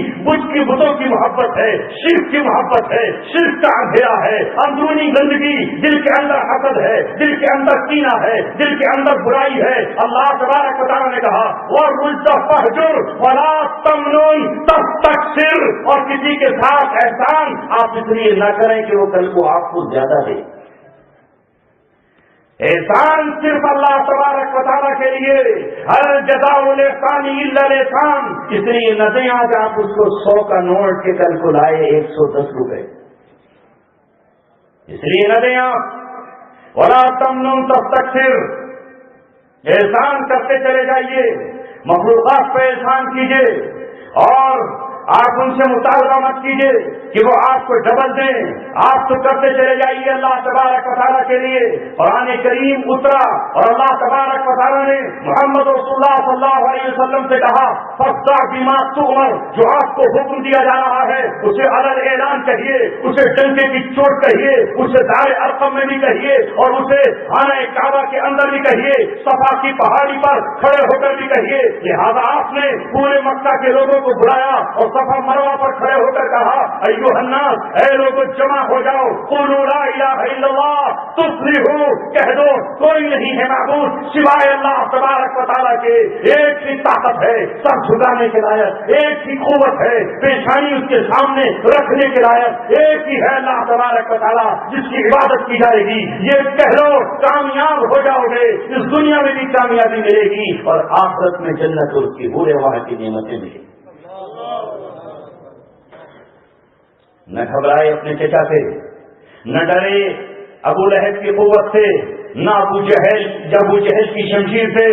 بتوں کی محبت ہے، شرک کی محبت ہے، شرک کا اندھیرا ہے، اندرونی گندگی دل کے اندر حسد ہے، دل کے اندر کینہ ہے، دل کے اندر برائی ہے۔ اللہ تبارک و تعالیٰ نے کہا وَالرُّجْزَ فَاهْجُرْ وَلَا تَمْنُنْ تَسْتَكْثِرْ، اور کسی کے ساتھ احسان آپ اس لیے نہ کریں کہ وہ کل کو آپ کو زیادہ دے۔ احسان صرف اللہ تبارک و تعالیٰ کے لیے، ہر جزاء الاحسان الا الاحسان، اس لیے نہ دیں آج آپ اس کو 100 کا نوٹ کے کل کو لائے 110 روپے، اس لیے نہ دیں آپ۔ ولا تمنن تستکثر، احسان کرتے چلے جائیے، مخلوقات پہ احسان کیجیے، اور آپ ان سے مطالبہ مت کیجیے کہ وہ آپ کو ڈبل دیں، آپ تو کرتے چلے جائیے اللہ تبارک و تعالیٰ کے لیے۔ قرآن کریم اترا اور اللہ تبارک و تعالیٰ نے محمد رسول اللہ صلی اللہ علیہ وسلم سے کہا فاصدع بما تؤمر، جو آپ کو حکم دیا جا رہا ہے اسے علل اعلان کہیے، اسے ڈنکے کی چوٹ کہیے، اسے دار ارقم میں بھی کہیے، اور اسے خانہ کعبہ کے اندر بھی کہیے، صفا کی پہاڑی پر کھڑے ہو کر بھی کہیے۔ لہذا آپ نے پورے مکہ کے لوگوں کو بلایا اور صفا مروہ پر کھڑے ہو کر کہا ایھا الناس، اے لوگوں جمع ہو جاؤ، قولوا لا الہ الا اللہ تفلحوا، کہہ دو کوئی نہیں ہے معبود سوائے اللہ تبارک و تعالیٰ کے، ایک ہی طاقت ہے سب جھکانے کے لائق، ایک ہی قوت ہے پیشانی اس کے سامنے رکھنے کے لائق، ایک ہی ہے اللہ تبارک و تعالیٰ جس کی عبادت کی جائے گی۔ یہ کہہ لو کامیاب ہو جاؤ گے، اس دنیا میں بھی کامیابی ملے گی اور آخرت میں جنت اور اس کی بورے وہاں کی نعمتیں ملیں گی۔ نہ گھبرائے اپنے چچا سے، نہ ڈرے ابو لہب کی قوت سے، نہ ابو جہل کی شمشیر سے۔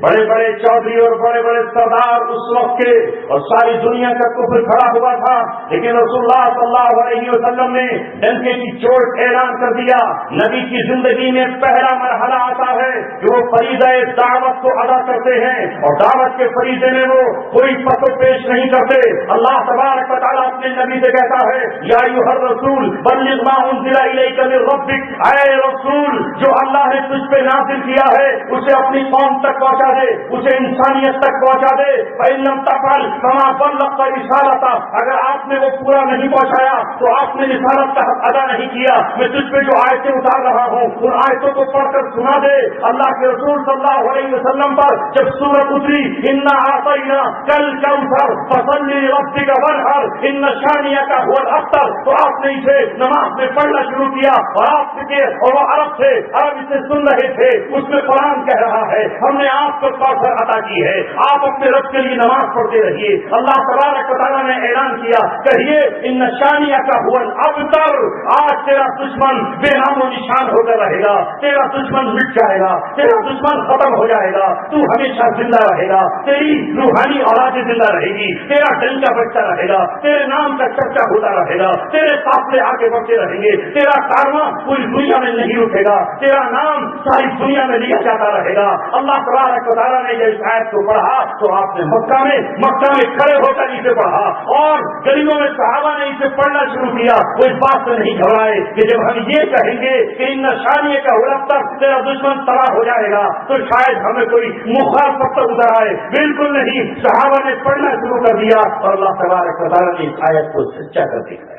بڑے بڑے چودھری اور بڑے بڑے سردار اس وقت کے اور ساری دنیا کا کفر کھڑا ہوا تھا، لیکن رسول اللہ صلی اللہ علیہ وسلم نے ڈنکے کی چوٹ اعلان کر دیا۔ نبی کی زندگی میں پہلا مرحلہ آتا ہے کہ وہ فریضہ دعوت کو ادا کرتے ہیں، اور دعوت کے فریضے میں وہ کوئی پسو پیش نہیں کرتے۔ اللہ تبارک و تعالیٰ اپنے نبی سے کہتا ہے یا ایھا الرسول بلغ ما انزل الیک من ربک، اے رسول جو اللہ نے تجھ پہ نازل کیا ہے اسے اپنی قوم تک پہنچا دے، اسے انسانیت تک پہنچا دے۔ فإن لم تفعل فما بلغت رسالتہ، اگر آپ نے وہ پورا نہیں پہنچایا تو آپ نے رسالت کا حق ادا نہیں کیا۔ میں تجھ پہ جو آیتیں اتار رہا ہوں ان آیتوں کو پڑھ کر سنا دے۔ اللہ کے رسول صلی اللہ علیہ وسلم پر جب سورت اتری انا اعطیناک الکوثر فصل لربک وانحر ان شانئک هو الابتر، تو آپ نے اسے نماز میں پڑھنا شروع کیا، اور آپ کے اور وہ عرب تھے، عرب اسے سن رہے تھے، اس میں قرآن کہہ رہا ہے ہم نے آپ کو کوثر عطا کی ہے، آپ اپنے رب کے لیے نماز پڑھتے رہیے۔ اللہ تبارک و تعالیٰ نے اعلان کیا کہیے ان شانئک هو الابتر، آج تیرا دشمن بے نام و نشان ہو کر رہے گا، تیرا دشمن مٹ جائے گا، تیرا دشمن ختم ہو جائے گا، تو ہمیشہ زندہ رہے گا، تیری روحانی اولاد زندہ رہے گی، تیرا ڈنکا بجتا رہے گا، تیرے نام کا چرچا ہوتا رہے گا، تیرے قافلے آگے بڑھتے رہیں گے، تیرا کارواں پوری دنیا میں نہیں رکے گا، تیرا نام ساری دنیا میں لیا جاتا رہے گا۔ اللہ تبارک و تعالیٰ نے جب اس آیت کو پڑھا تو آپ نے مکہ میں کھڑے ہو کر اسے پڑھا، اور گلیوں میں صحابہ نے اسے پڑھنا شروع کیا۔ وہ اس بات سے نہیں گھبرائے کہ جب ہم یہ کہیں گے کہ ان شانئک کا الابتر تیرا دشمن تباہ ہو جائے گا تو شاید ہمیں کوئی مخالفت اتر آئے، بالکل نہیں۔ صحابہ نے پڑھنا شروع کر دیا اور اللہ تبارک و تعالیٰ نے اس آیت کو سچا کر دکھایا۔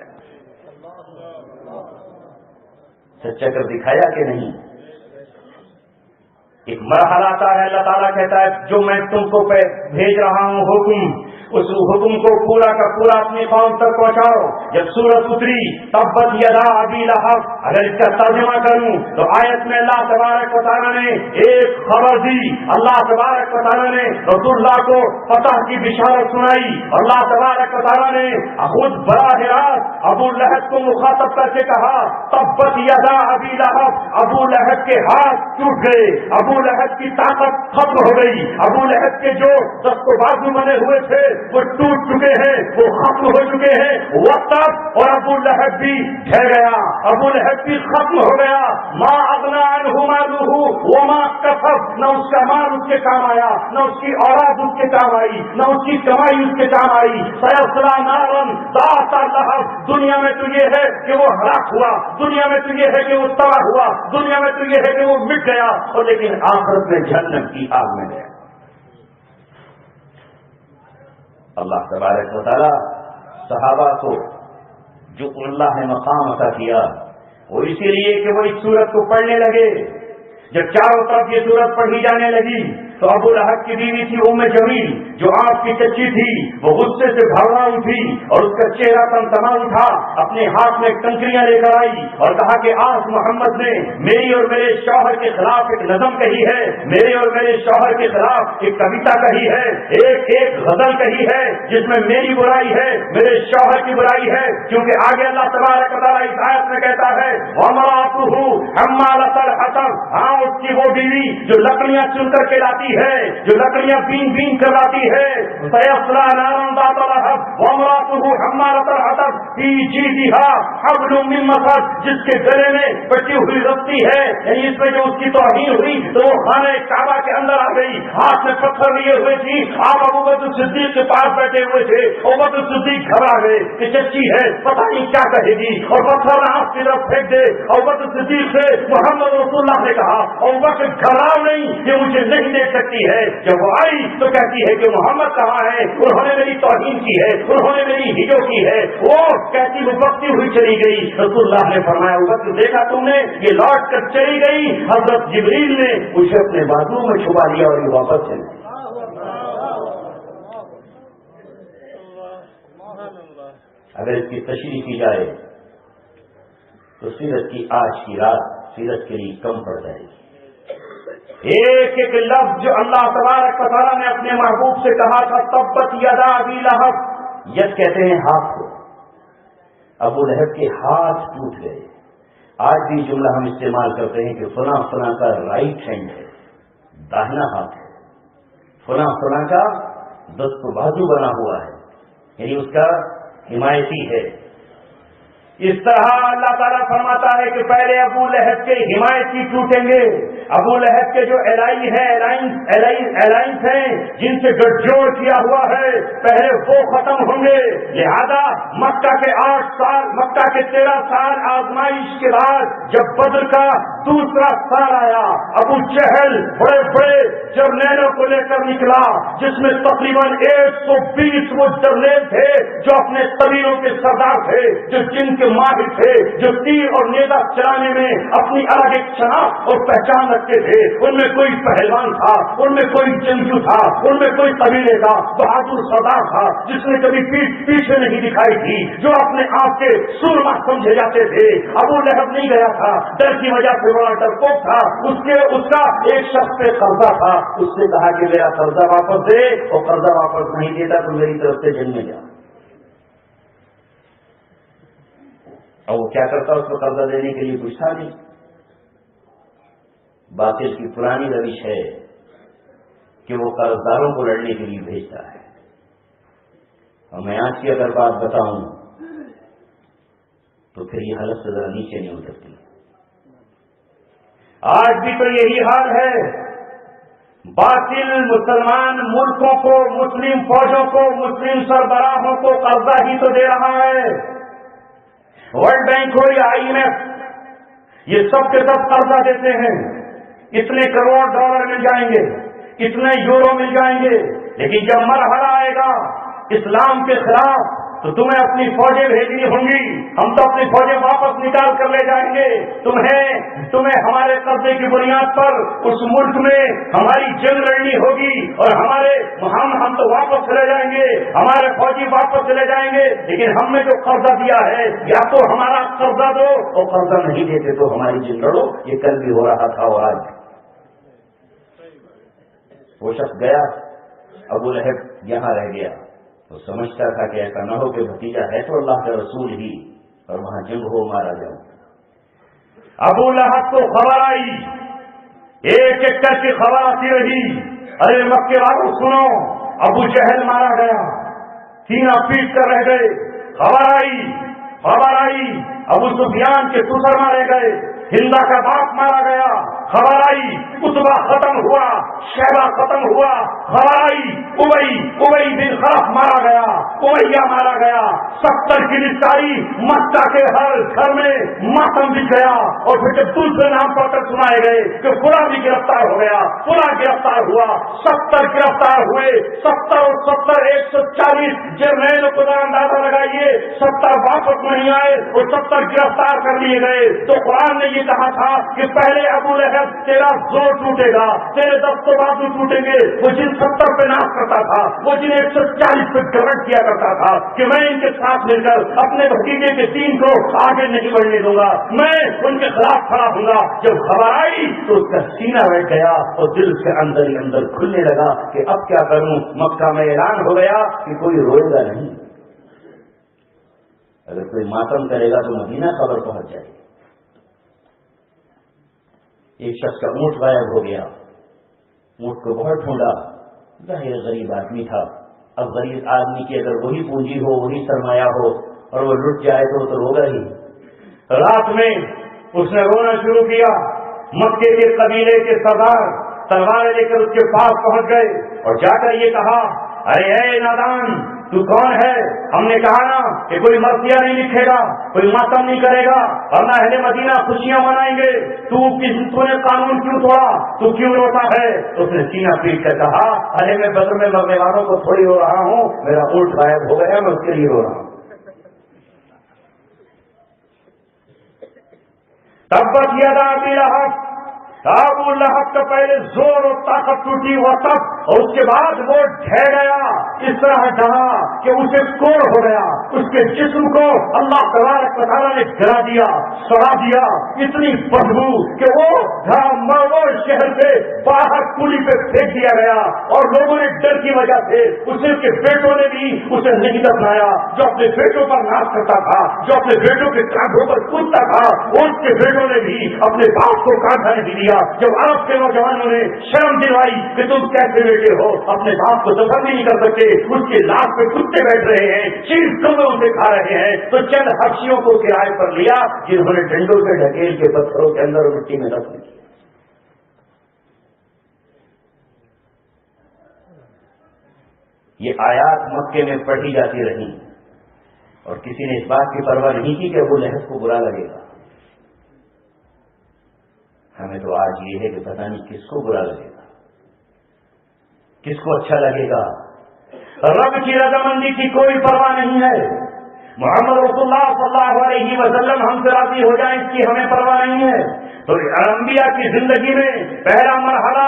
سچا کر دکھایا کہ نہیں؟ ایک مرحلہ آتا ہے، اللہ تعالیٰ کہتا ہے جو میں تم کو بھیج رہا ہوں حکم، اس حکم کو پورا کا پورا اپنی قوم تک پہنچاؤ۔ جب سورت اتری تبت یدا ابی لہب، اگر اس کا ترجمہ کروں تو آیت میں اللہ تبارک و تعالیٰ نے ایک خبر دی، اللہ تبارک و تعالیٰ نے رسول اللہ کو فتح کی بشارت سنائی، اللہ تبارک و تعالیٰ نے خود براہ راست ابو لہب کو مخاطب کر کے کہا تبت یدا ابی لہب، ابو لہب کے ہاتھ ٹوٹ گئے، ابو لہب کی طاقت ختم ہو گئی، ابو لہب کے جو دست و بازو بنے ہوئے تھے وہ ٹوٹ چکے ہیں، وہ ختم ہو چکے ہیں۔ وقت اور ابو لہب بھی ڈھہ گیا، ابو لہب بھی ختم ہو گیا۔ ما اغنی عنہ مالہ وما کسب، نہ اس کا مال اس کے کام آیا، نہ اس کی اولاد اس کے کام آئی، نہ اس کی کمائی اس کے کام آئی۔ سیصلی نارا ذات لہب، دنیا میں تو یہ ہے کہ وہ ہلاک ہوا، دنیا میں تو یہ ہے کہ وہ تباہ ہوا، دنیا میں تو یہ ہے کہ وہ مٹ گیا، اور لیکن آخرت میں جہنم کی آگ میں گیا۔ اللہ تبارک و تعالیٰ صحابہ کو جو اللہ نے مقام عطا کیا وہ اسی لیے کہ وہ اس سورت کو پڑھنے لگے۔ جب چاروں طرف یہ سورت پڑھی جانے لگی تو ابو لہب کی بیوی تھی ام جمیل جو آپ کی چچی تھی، وہ غصے سے بھرنا اٹھی اور اس کا چہرہ تمتما اٹھا، اپنے ہاتھ میں کنکریاں لے کر آئی اور کہا کہ آج محمد نے میری اور میرے شوہر کے خلاف ایک نظم کہی ہے، میرے اور میرے شوہر کے خلاف ایک کویتا کہی ہے، ایک غزل کہی ہے جس میں میری برائی ہے، میرے شوہر کی برائی ہے، کیونکہ آگے اللہ تبارک و تعالیٰ اس آیت میں کہتا ہے وَامْرَأَتُهُ حَمَّالَةَ الْحَطَبِ، ہاں اس کی وہ بیوی جو لکڑیاں چن کر کے لاتی آتی ہے, جو لکڑیاں بین بین کراتی ہے. سیصلی نارا ذات لہب وامرأتہ حمالۃ الحطب فی جیدہا حبل من مسد, جس کے گلے میں کٹی ہوئی رسی ہے, یعنی اس میں جو اس کی توہین ہوئی تو وہ خانہ کعبہ کے اندر آ گئی, ہاتھ میں پتھر لیے ہوئے تھی. آپ ابو بکر صدیق کے پاس بیٹھے ہوئے تھے. ابو بکر صدیق گھبرا گئے کہ چچی ہے پتہ نہیں کیا کہے گی, اور پتھر آپ کی طرف پھینک دے. ابو بکر صدیق سے محمد رسول اللہ نے کہا ابو بکر گھبراؤ نہیں, یہ مجھے نہیں دیکھ سکتی ہے. جب وہ آئی تو کہتی ہے کہ محمد کہاں ہے, انہوں نے میری توہین کی ہے, انہوں نے میری ہجو کی ہے. وہ کہتی وہ بکتی ہوئی چلی گئی. رسول اللہ نے فرمایا ابو بکر دیکھا تم نے, یہ لوٹ کر چلی گئی. حضرت جبریل نے اسے اپنے بازو میں چھپا لیا اور یہ واپس چلی. اگر اس کی تشریح کی جائے تو سیرت کی آج کی رات سیرت کے لیے کم پڑ جائے گی. ایک ایک لفظ جو اللہ تبارک و تعالیٰ نے اپنے محبوب سے کہا تھا, تبت یدا ابی لہب, ید کہتے ہیں ہاتھ کو. ابو لہب کے ہاتھ ٹوٹ گئے. آج بھی جملہ ہم استعمال کرتے ہیں کہ فلاں فلاں کا رائٹ ہینڈ ہے, داہنا ہاتھ ہے, فلاں فلاں کا دست بازو بنا ہوا ہے, یعنی اس کا حمایتی ہے. اس طرح اللہ تعالیٰ فرماتا ہے کہ پہلے ابو لہب کے حمایتی ٹوٹیں گے. ابو لہب کے جو الائنس ہیں جن سے گٹھ جوڑ کیا ہوا ہے, پہلے وہ ختم ہوں گے. لہذا مکہ کے 8 سال, مکہ کے 13 سال آزمائش کے بعد جب بدر کا دوسرا سال آیا, ابو جہل بڑے بڑے جرنیلوں کو لے کر نکلا, جس میں تقریباً 120 وہ جرنیل تھے جو اپنے قبیلوں کے سردار تھے, جو جن کے ماہر تھے, جو تیر اور نیزہ چلانے میں اپنی الگ ایک شناخت اور پہچان رکھتے تھے. ان میں کوئی پہلوان تھا, ان میں کوئی جنگجو تھا, ان میں کوئی قبیلے کا بہادر سردار تھا جس نے کبھی پیچھے نہیں دکھائی تھی, جو اپنے آپ کے سورما سمجھے جاتے تھے. ابو لہب نہیں گیا تھا, ڈر کی وجہ سے بڑا ڈرپوک تھا. اس کا ایک شخص پہ قرضہ تھا, اس نے کہا کہ میرا قرضہ واپس دے, اور قرضہ واپس نہیں دیتا تو میری طرف سے جنگ میں جا. اور وہ کیا کرتا, اس کو قرضہ دینے کے لیے کچھ تھا نہیں. باطل کی پرانی روش ہے کہ وہ قرضداروں کو لڑنے کے لیے بھیجتا ہے. اور میں آج کی اگر بات بتاؤں تو پھر یہ حالت سے ذرا نیچے نہیں اترتی. آج بھی تو یہی حال ہے. باطل مسلمان ملکوں کو, مسلم فوجوں کو, مسلم سربراہوں کو قرضہ ہی تو دے رہا ہے. ورلڈ بینک ہو یا IMF, یہ سب کے سب قرضہ دیتے ہیں. اتنے کروڑ ڈالر مل جائیں گے, اتنے یورو مل جائیں گے, لیکن جب مرحلہ آئے گا اسلام کے خلاف تو تمہیں اپنی فوجیں بھیجنی ہوں گی, ہم تو اپنی فوجیں واپس نکال کر لے جائیں گے. تمہیں ہمارے قرضے کی بنیاد پر اس ملک میں ہماری جنگ لڑنی ہوگی, اور ہم تو واپس چلے جائیں گے, ہمارے فوجی واپس چلے جائیں گے, لیکن ہم نے جو قرضہ دیا ہے یا تو ہمارا قرضہ دو, اور قرضہ نہیں دیتے تو ہماری جنگ لڑو. یہ کل بھی ہو رہا تھا اور آج. وہ شخص گیا, ابو لہب یہاں رہ گیا. وہ سمجھتا تھا کہ ایسا نہ ہو کہ بھتیجا ہے تو اللہ کا رسول ہی, اور وہاں جنگ ہو مارا جاؤ. ابو لہب کو خبر آئی, ایک ایک کر کے خبر آتی رہی. ارے مکے والوں سنو, ابو جہل مارا گیا, سینہ پیٹ کر رہ گئے. خبر آئی ابو سفیان کے سسر مارے گئے, ہندا کا باپ مارا گیا. خبر آئی اتبا ختم ہوا, شیبہ ختم ہوا. خبر آئی ابئی بن خلف مارا گیا, امیہ مارا گیا. 70 کی لسٹ آئی, مکہ کے ہر گھر میں ماتم بچ گیا. اور پھر جب دوسرے نام پڑھ کر سنائے گئے کہ فلاں بھی گرفتار ہو گیا, فلاں گرفتار ہوا, 70 گرفتار ہوئے. 70 اور 70 140 جرنیلوں کو اندازہ لگائیے, 70 واپس نہیں آئے اور 70 گرفتار کر لیے گئے. تو قرآن نے یہ کہا تھا کہ پہلے ابو لہب تیرا زور ٹوٹے گا, تیرے دست و بازو ٹوٹیں گے. وہ جن 70 پہ ناز کرتا تھا, وہ جن 140 پہ گورنٹ کیا کرتا تھا کہ میں ان کے ساتھ مل کر اپنے بھتیجے کے دین کو آگے نہیں بڑھنے دوں گا, میں ان کے خلاف کھڑا ہوں گا. جب خبر آئی تو اس کا سینہ بیٹھ گیا اور دل کے اندر ہی اندر کھلنے لگا کہ اب کیا کروں. مکہ میں اعلان ہو گیا کہ کوئی روئے گا نہیں, اگر کوئی ماتم کرے گا تو مدینہ خبر پہنچ جائے گی. ایک شخص کا اونٹ غائب ہو گیا, اونٹ کو بہت ڈھونڈا، ظاہر غریب آدمی تھا. اب غریب آدمی کی اگر وہی پونجی ہو، وہی سرمایہ ہو اور وہ لٹ جائے تو روگا ہی. رات میں اس نے رونا شروع کیا. مکے کے قبیلے کے سردار تلواریں لے کر اس کے پاس پہنچ گئے اور جا کر یہ کہا، ارے اے نادان، تو کون ہے؟ ہم نے کہا نا کہ کوئی مرثیہ نہیں لکھے گا، کوئی ماتم نہیں کرے گا، اور نہ اہل مدینہ خوشیاں منائیں گے. تو نے قانون کیوں توڑا؟ تو کیوں روتا ہے؟ تو اس نے سینہ پیٹ کر کہا، ارے میں بدر میں مرنے والوں کو تھوڑی رو رہا ہوں، میرا اونٹ غائب ہو گیا، میں اس کے لیے رو رہا ہوں. تبت یدا ابی لہب، ابو لہب کا پہلے زور اور طاقت ٹوٹی ہوا تب، اور اس کے بعد وہ ڈھہ گیا، اس طرح ڈھا کہ اسے کوڑ ہو گیا. اس کے جسم کو اللہ تبارک و تعالیٰ نے گرا دیا، سڑا دیا، اتنی بدبو کہ وہ مرور شہر سے باہر پولی پہ پھینک دیا گیا. اور لوگوں نے ڈر کی وجہ سے اسے کے بیٹوں نے بھی اسے نہیں دفنایا. جو اپنے بیٹوں پر ناز کرتا تھا، جو اپنے بیٹوں کے کاندھوں پر کودتا تھا، ان کے بیٹوں نے بھی اپنے باپ کو کاندھا نہیں دیا. جب عرب کے نوجوانوں نے شرم دلوائی کہ تم کیسے بیٹے ہو، اپنے باپ کو دفن بھی نہیں کر سکتے، اس کے لاش پہ کتے بیٹھ رہے ہیں، چیز کمروں سے کھا رہے ہیں، تو چند حبشیوں کو کرائے پر لیا جنہوں نے ڈنڈوں سے ڈھکیل کے پتھروں کے اندر مٹی میں دفن کیا. یہ آیات مکے میں پڑھی جاتی رہی اور کسی نے اس بات کی پرواہ نہیں کی کہ ابو لہب کو برا لگے گا. ہمیں تو آج یہ ہے کہ پتہ نہیں کس کو برا لگے گا، کس کو اچھا لگے گا. رب کی رضامندی کی کوئی پرواہ نہیں ہے. محمد رسول اللہ صلی اللہ علیہ وسلم ہم سے راضی ہو جائیں، اس کی ہمیں پرواہ نہیں ہے. تو انبیاء کی زندگی میں پہلا مرحلہ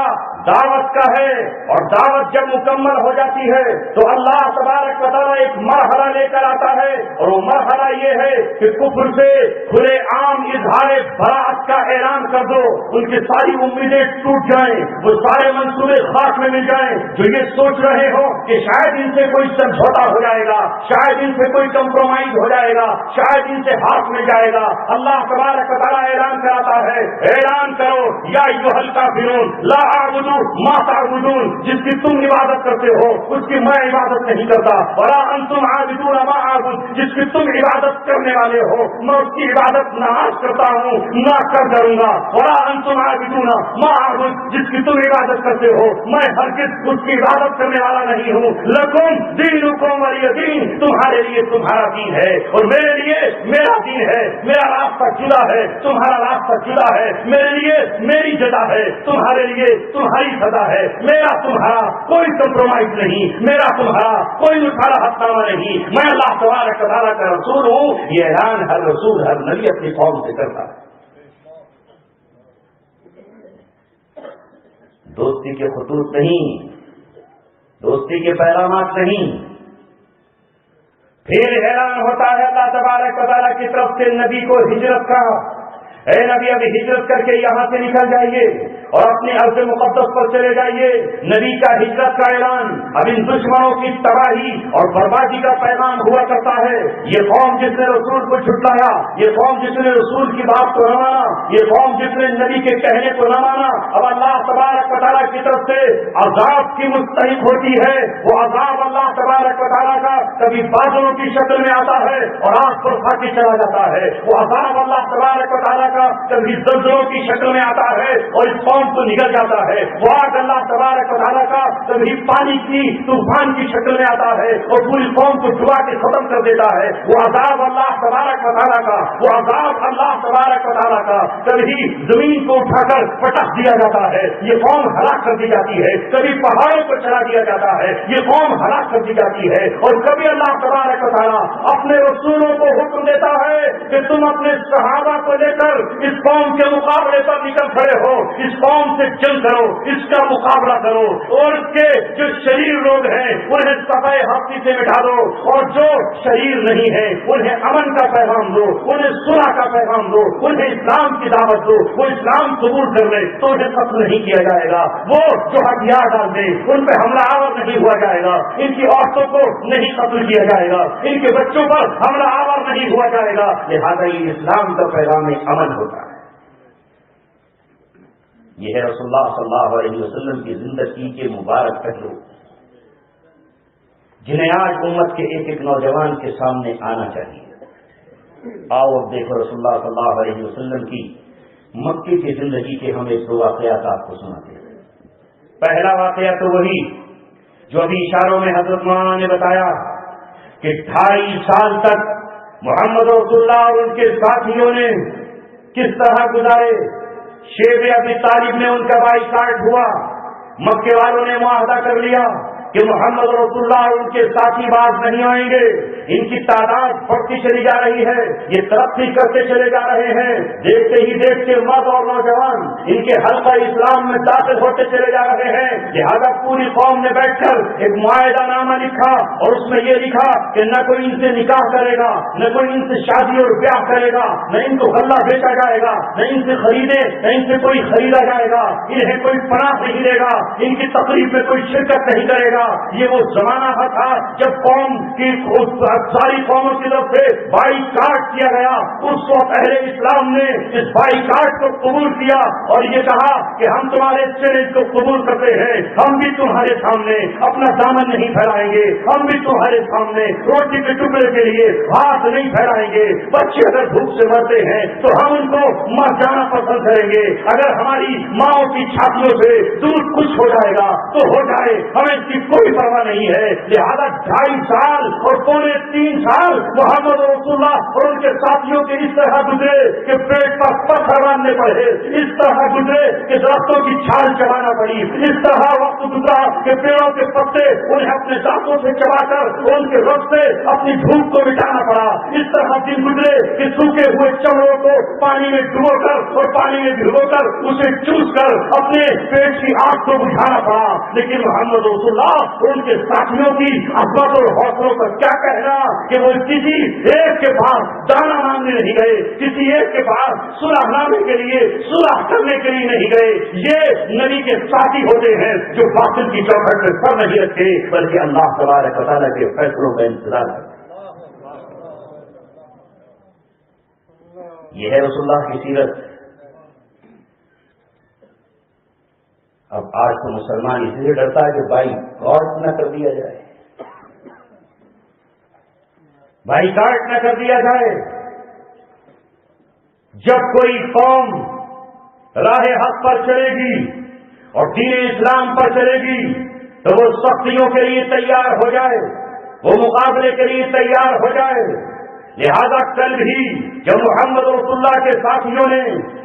دعوت کا ہے، اور دعوت جب مکمل ہو جاتی ہے تو اللہ تبارک و تعالیٰ ایک مرحلہ لے کر آتا ہے، اور وہ مرحلہ یہ ہے کہ کفر سے کھلے عام اظہار براءت کا اعلان کر دو. ان کی ساری امیدیں ٹوٹ جائیں، وہ سارے منصوبے خاک میں مل جائیں جو یہ سوچ رہے ہو کہ شاید ان سے کوئی سمجھوتا ہو جائے گا، شاید ان سے کوئی کمپرومائز ہو جائے گا، شاید ان سے ہاتھ مل جائے گا. اللہ تبارک و تعالیٰ اعلان کراتا ہے، اعلان کرو یا ایھا الکافرون لا اعبد ما تعبدون، جس کی تم عبادت کرتے ہو اس کی میں عبادت نہیں کرتا. ولا انتم عابدون ما اعبد، جس کی تم عبادت کرنے والے ہو میں اس کی عبادت نہ آج کرتا ہوں، نہ کر کروں گا. ولا انتم عابدون ما اعبد، جس کی تم عبادت کرتے ہو میں ہرگز اس کی عبادت کرنے والا نہیں ہوں. لکم دینکم ولی دین، تمہارے لیے تمہارا دین ہے اور میرے لیے میرا دین ہے. میرا راستہ جدا ہے، تمہارا راستہ جدا ہے. میرے لیے میری جزا ہے، تمہارے لیے تمہاری سزا ہے. میرا تمہارا کوئی کمپرومائز نہیں، میرا تمہارا کوئی اٹھارا ہتھ نامہ نہیں. میں اللہ تبارک و تعالیٰ کا رسول ہوں. یہ اعلان ہر رسول ہر نبی اپنی قوم سے کرتا ہے. دوستی کے خطوط نہیں، دوستی کے پیغامات نہیں. پھر اعلان ہوتا ہے اللہ تبارک و تعالیٰ کی طرف سے نبی کو ہجرت کا. اے نبی ابھی ہجرت کر کے یہاں سے نکل جائیے اور اپنے ارض مقدس پر چلے جائیے. نبی کا ہجرت کا اعلان اب ان دشمنوں کی تباہی اور بربادی کا پیغام ہوا کرتا ہے. یہ قوم جس نے رسول کو جھٹلایا، یہ قوم جس نے رسول کی بات کو نہ مانا، یہ قوم جس نے نبی کے کہنے کو نہ مانا، اب اللہ تبارک و تعالیٰ کی طرف سے عذاب کی مستحق ہوتی ہے. وہ عذاب اللہ تبارک و تعالیٰ کا کبھی بادلوں کی شکل میں آتا ہے اور آگ پر کھا کے چلا جاتا ہے. وہ عذاب اللہ تبارک و تعالیٰ کا کبھی زلزلوں کی شکل میں آتا ہے اور اس قوم کو نگل جاتا ہے. وہ آگ اللہ تبارک و تعالیٰ کا کبھی پانی کی طوفان کی شکل میں آتا ہے اور پوری قوم کو ڈبا کے ختم کر دیتا ہے. وہ عذاب اللہ تبارک و تعالیٰ کا، وہ عذاب اللہ تبارک و تعالیٰ کا کبھی زمین کو اٹھا کر پٹک دیا جاتا ہے، یہ قوم ہلاک کر دی جاتی ہے. کبھی پہاڑوں پر چلا دیا جاتا ہے، یہ قوم ہلاک کر دی جاتی ہے. اور کبھی اللہ تبارک و تعالیٰ اپنے رسولوں کو حکم دیتا ہے کہ تم اپنے صحابہ کو لے کر اس قوم کے مقابلے پر نکل کھڑے ہو، اس قوم سے جنگ کرو، اس کا مقابلہ کرو، اور اس کے جو شریر لوگ ہیں انہیں صفحے ہستی سے مٹا دو، اور جو شریر نہیں ہے انہیں امن کا پیغام دو، انہیں صلح کا پیغام دو، انہیں اسلام کی دعوت دو. وہ اسلام قبول کر لے تو انہیں قتل نہیں کیا جائے گا. وہ جو ہتھیار ڈال دے ان پہ حملہ آور نہیں ہوا جائے گا. ان کی عورتوں کو نہیں قتل کیا جائے گا، ان کے بچوں پر حملہ آور نہیں ہوا جائے گا. لہذا یہ اسلام کا پیغام امن ہوتا ہے. یہ ہے رسول اللہ صلی اللہ علیہ وسلم کی زندگی کے مبارک پہلو، جنہیں آج امت کے ایک ایک نوجوان کے سامنے آنا چاہیے۔ آؤ اب دیکھو رسول اللہ صلی اللہ علیہ وسلم کی مکے کی زندگی کے ہم ایک دو واقعات آپ کو سناتے ہیں۔ پہلا واقعہ تو وہی جو ابھی اشاروں میں حضرت مولانا نے بتایا کہ 2.5 سال تک محمد رسول اللہ اور ان کے ساتھیوں نے کس طرح گزارے۔ شیب ابی طالب نے ان کا بائیکاٹ ہوا، مکے والوں نے معاہدہ کر لیا کہ محمد رسول اللہ اور ان کے ساتھی باز نہیں آئیں گے، ان کی تعداد بڑھتی چلی جا رہی ہے، یہ ترقی کرتے چلے جا رہے ہیں، دیکھتے ہی دیکھتے مرد اور نوجوان ان کے حلقہ اسلام میں داخل ہوتے چلے جا رہے ہیں۔ لہذا پوری قوم نے بیٹھ کر ایک معاہدہ نامہ لکھا اور اس میں یہ لکھا کہ نہ کوئی ان سے نکاح کرے گا، نہ کوئی ان سے شادی اور بیاہ کرے گا، نہ ان کو غلہ بیچا جائے گا، نہ ان سے خریدے نہ ان سے کوئی خریدا جائے گا، انہیں کوئی پناہ نہیں دے گا، ان کی تقریب میں کوئی شرکت نہیں کرے گا۔ یہ وہ زمانہ تھا جب قوم کی ساری قوموں کی طرف سے بائیکاٹ کیا گیا۔ اس وقت اہل اسلام نے اس بائیکاٹ کو قبول کیا اور یہ کہا کہ ہم تمہارے چیلنج کو قبول کرتے ہیں، ہم بھی تمہارے سامنے اپنا دامن نہیں پھیلائیں گے، ہم بھی تمہارے سامنے روٹی کے ٹکڑے کے لیے ہاتھ نہیں پھیلائیں گے۔ بچے اگر بھوک سے مرتے ہیں تو ہم ان کو مر جانا پسند کریں گے، اگر ہماری ماؤں کی چھاتیوں سے دودھ کچھ ہو جائے گا تو ہو جائے، ہمیں اس کی کوئی پرواہ نہیں ہے۔ لہذا 2.5 سال اور 3 سال محمد رسول اللہ اور ان کے ساتھیوں کے اس طرح گزرے کہ پیٹ پر پتھر باندھنے پڑے، اس طرح گزرے کہ درختوں کی چھال چبانا پڑی، اس طرح وقت گزرا کہ پیڑوں کے پتے انہیں اپنے دانتوں سے چبا کر ان کے رس سے اپنی بھوک کو مٹانا پڑا، اس طرح دن گزرے کہ سوکھے ہوئے چمڑوں کو پانی میں ڈبو کر اور پانی میں بھگو کر اسے چوس کر اپنے پیٹ کی آگ کو بجھانا پڑا۔ لیکن محمد رسول اللہ اور ان کے ساتھیوں کی عظمت اور حوصلوں کا کیا کہنا کہ وہ کسی ایک کے پاس دانا مانگنے نہیں گئے، کسی ایک کے پاس صلح نامے کے لیے صلح کرنے کے لیے نہیں گئے۔ یہ نبی کے ساتھی ہوتے ہیں جو باطل کی چوکھٹ پہ سر نہیں رکھتے بلکہ اللہ تبارک و تعالیٰ کے فیصلوں کا انتظار کرتے۔ یہ ہے رسول اللہ کی سیرت۔ اب آج تو مسلمان اس لیے ڈرتا ہے کہ بائیکاٹ نہ کر دیا جائے، بائیکاٹ نہ کر دیا جائے۔ جب کوئی قوم راہ حق پر چلے گی اور دین اسلام پر چلے گی تو وہ سختیوں کے لیے تیار ہو جائے، وہ مقابلے کے لیے تیار ہو جائے۔ لہذا کل بھی جب محمد رسول اللہ کے ساتھیوں نے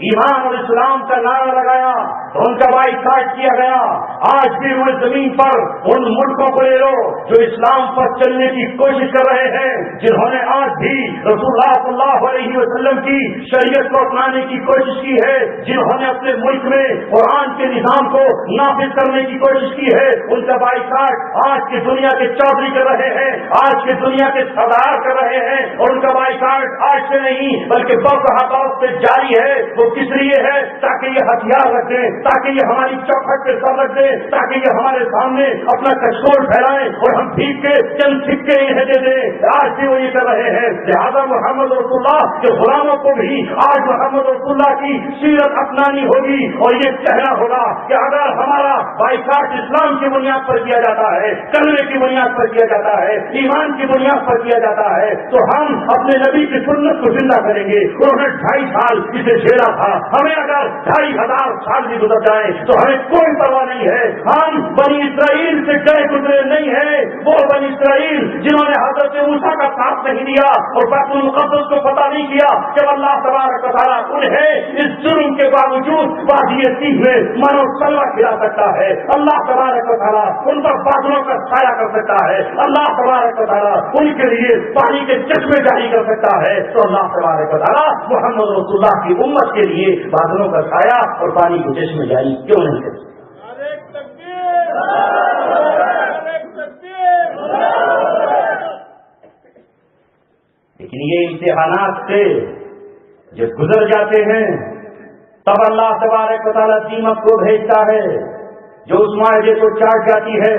ایمان اور اسلام کا نعرہ لگایا تو ان کا بائیکاٹ کیا گیا۔ آج بھی وہ زمین پر ان ملکوں کو لے لو جو اسلام پر چلنے کی کوشش کر رہے ہیں، جنہوں نے آج بھی رسول اللہ صلی اللہ علیہ وسلم کی شریعت کو اپنانے کی کوشش کی ہے، جنہوں نے اپنے ملک میں قرآن کے نظام کو نافذ کرنے کی کوشش کی ہے، ان کا بائیکاٹ آج کی دنیا کے چودھری کر رہے ہیں، آج کی دنیا کے سردار کر رہے ہیں، اور ان کا بائیکاٹ آج سے نہیں بلکہ بہت سے جاری ہے۔ وہ کس لیے ہے؟ تاکہ یہ ہتھیار رکھ دیں، تاکہ یہ ہماری چوکھٹ پہ سر رکھ دیں، تاکہ یہ ہمارے سامنے اپنا کچکول پھیلائیں اور ہم بھیگ کے چند سکے انہیں دے دیں۔ آج بھی وہ یہ کر رہے ہیں۔ لہٰذا محمد رسول اللہ کے غلاموں کو بھی آج محمد رسول اللہ کی سیرت اپنانی ہوگی اور یہ کہنا ہوگا کہ اگر ہمارا بائیکاٹ اسلام کی بنیاد پر کیا جاتا ہے، کلمے کی بنیاد پر کیا جاتا ہے، ایمان کی بنیاد پر کیا جاتا ہے، تو ہم اپنے نبی کی سنت کو زندہ کریں گے۔ انہوں نے 2.5 سال اسے جھیلا تھا، ہمیں اگر 2,500 سال بھی گزر جائے تو ہمیں کوئی پرواہ نہیں ہے۔ ہم بنی اسرائیل سے گئے گزرے نہیں ہیں، وہ بنی اسرائیل جنہوں نے حضرت موسیٰ کا ساتھ نہیں دیا اور بیت المقدس کو فتح نہیں کیا، جب اللہ تبارک و تعالیٰ انہیں اس جرم کے باوجود وادی تیہ میں منو سلوہ کھلا سکتا ہے، اللہ تبارک و تعالیٰ ان پر بادلوں کا سایہ کر سکتا ہے، اللہ تبارک و تعالیٰ ان کے لیے پانی کے چشمے جاری کر سکتا ہے، تو اللہ تبارک و تعالیٰ محمد رسول اللہ کی امت کے لیے بادلوں کا سایہ اور پانی کے چشمے جاری کیوں نہیں کر سکتا؟ لیکن یہ امتحانات سے جب گزر جاتے ہیں تب اللہ تبارک و تعالیٰ دیمک کو بھیجتا ہے جو اس معاہدے کو چاٹ جاتی ہے۔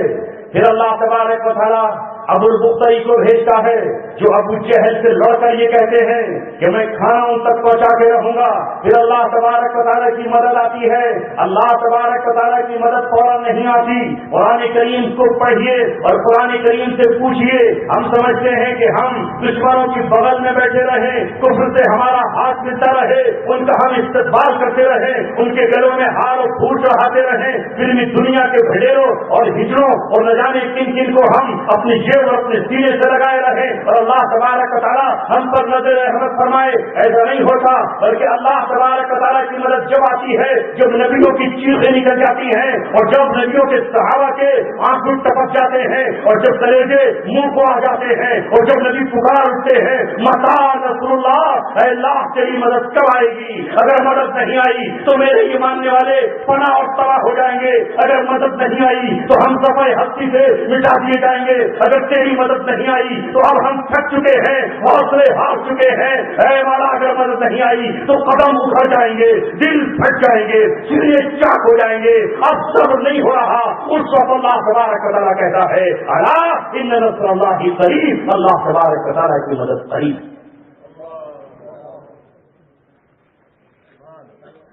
پھر اللہ تبارک و تعالیٰ ابو البختری کو بھیجتا ہے جو ابو جہل سے لڑ کر یہ کہتے ہیں کہ میں کھانا ان تک پہنچا کے رہوں گا. پھر اللہ تبارک و تعالیٰ کی مدد آتی ہے. اللہ تبارک و تعالیٰ کی مدد فوراً نہیں آتی. قرآن کریم کو پڑھیے اور قرآن کریم سے پوچھیے. ہم سمجھتے ہیں کہ ہم دشمنوں کی بغل میں بیٹھے رہیں, کفر سے ہمارا ہاتھ ملتا رہے, ان کا ہم استقبال کرتے رہیں, ان کے گلوں میں ہار اور پھول چڑھاتے رہیں, پھر بھی دنیا کے بھیڑوں اور ہجڑوں اور نہ جانے کن کن کو ہم اپنی جیب اور اپنے سینے سے لگائے رہیں اور اللہ تبارک و تعالیٰ ہم پر نظر رحمت فرمائے. ایسا نہیں ہوتا, بلکہ اللہ تبارک و تعالیٰ کی مدد جب آتی ہے جب نبیوں کی چیخیں نکل جاتی ہیں اور جب نبیوں کے صحابہ کے آنکھ ٹپک جاتے ہیں اور جب کلیجے منہ کو آ جاتے ہیں اور جب نبی پکار اٹھتے ہیں متا رسول اللہ, اے اللہ تیری مدد کب آئے گی؟ اگر مدد نہیں آئی تو میرے یہ ماننے والے فنا اور تباہ ہو جائیں گے. اگر مدد نہیں آئی تو ہم صفحہ ہستی سے مٹا دیے جائیں گے. اگر تیری مدد نہیں آئی تو اب ہم تھک چکے ہیں, حوصلے ہار چکے ہیں. اے مولا اگر مدد نہیں آئی تو قدم اکھڑ جائیں گے, دل پھٹ جائیں گے, سینے چاک ہو جائیں گے. اب صبر نہیں ہو رہا. اس وقت اللہ تبارک و تعالیٰ کہتا ہے الا ان نصر اللہ قریب, اللہ تبارک و تعالیٰ کی مدد قریب.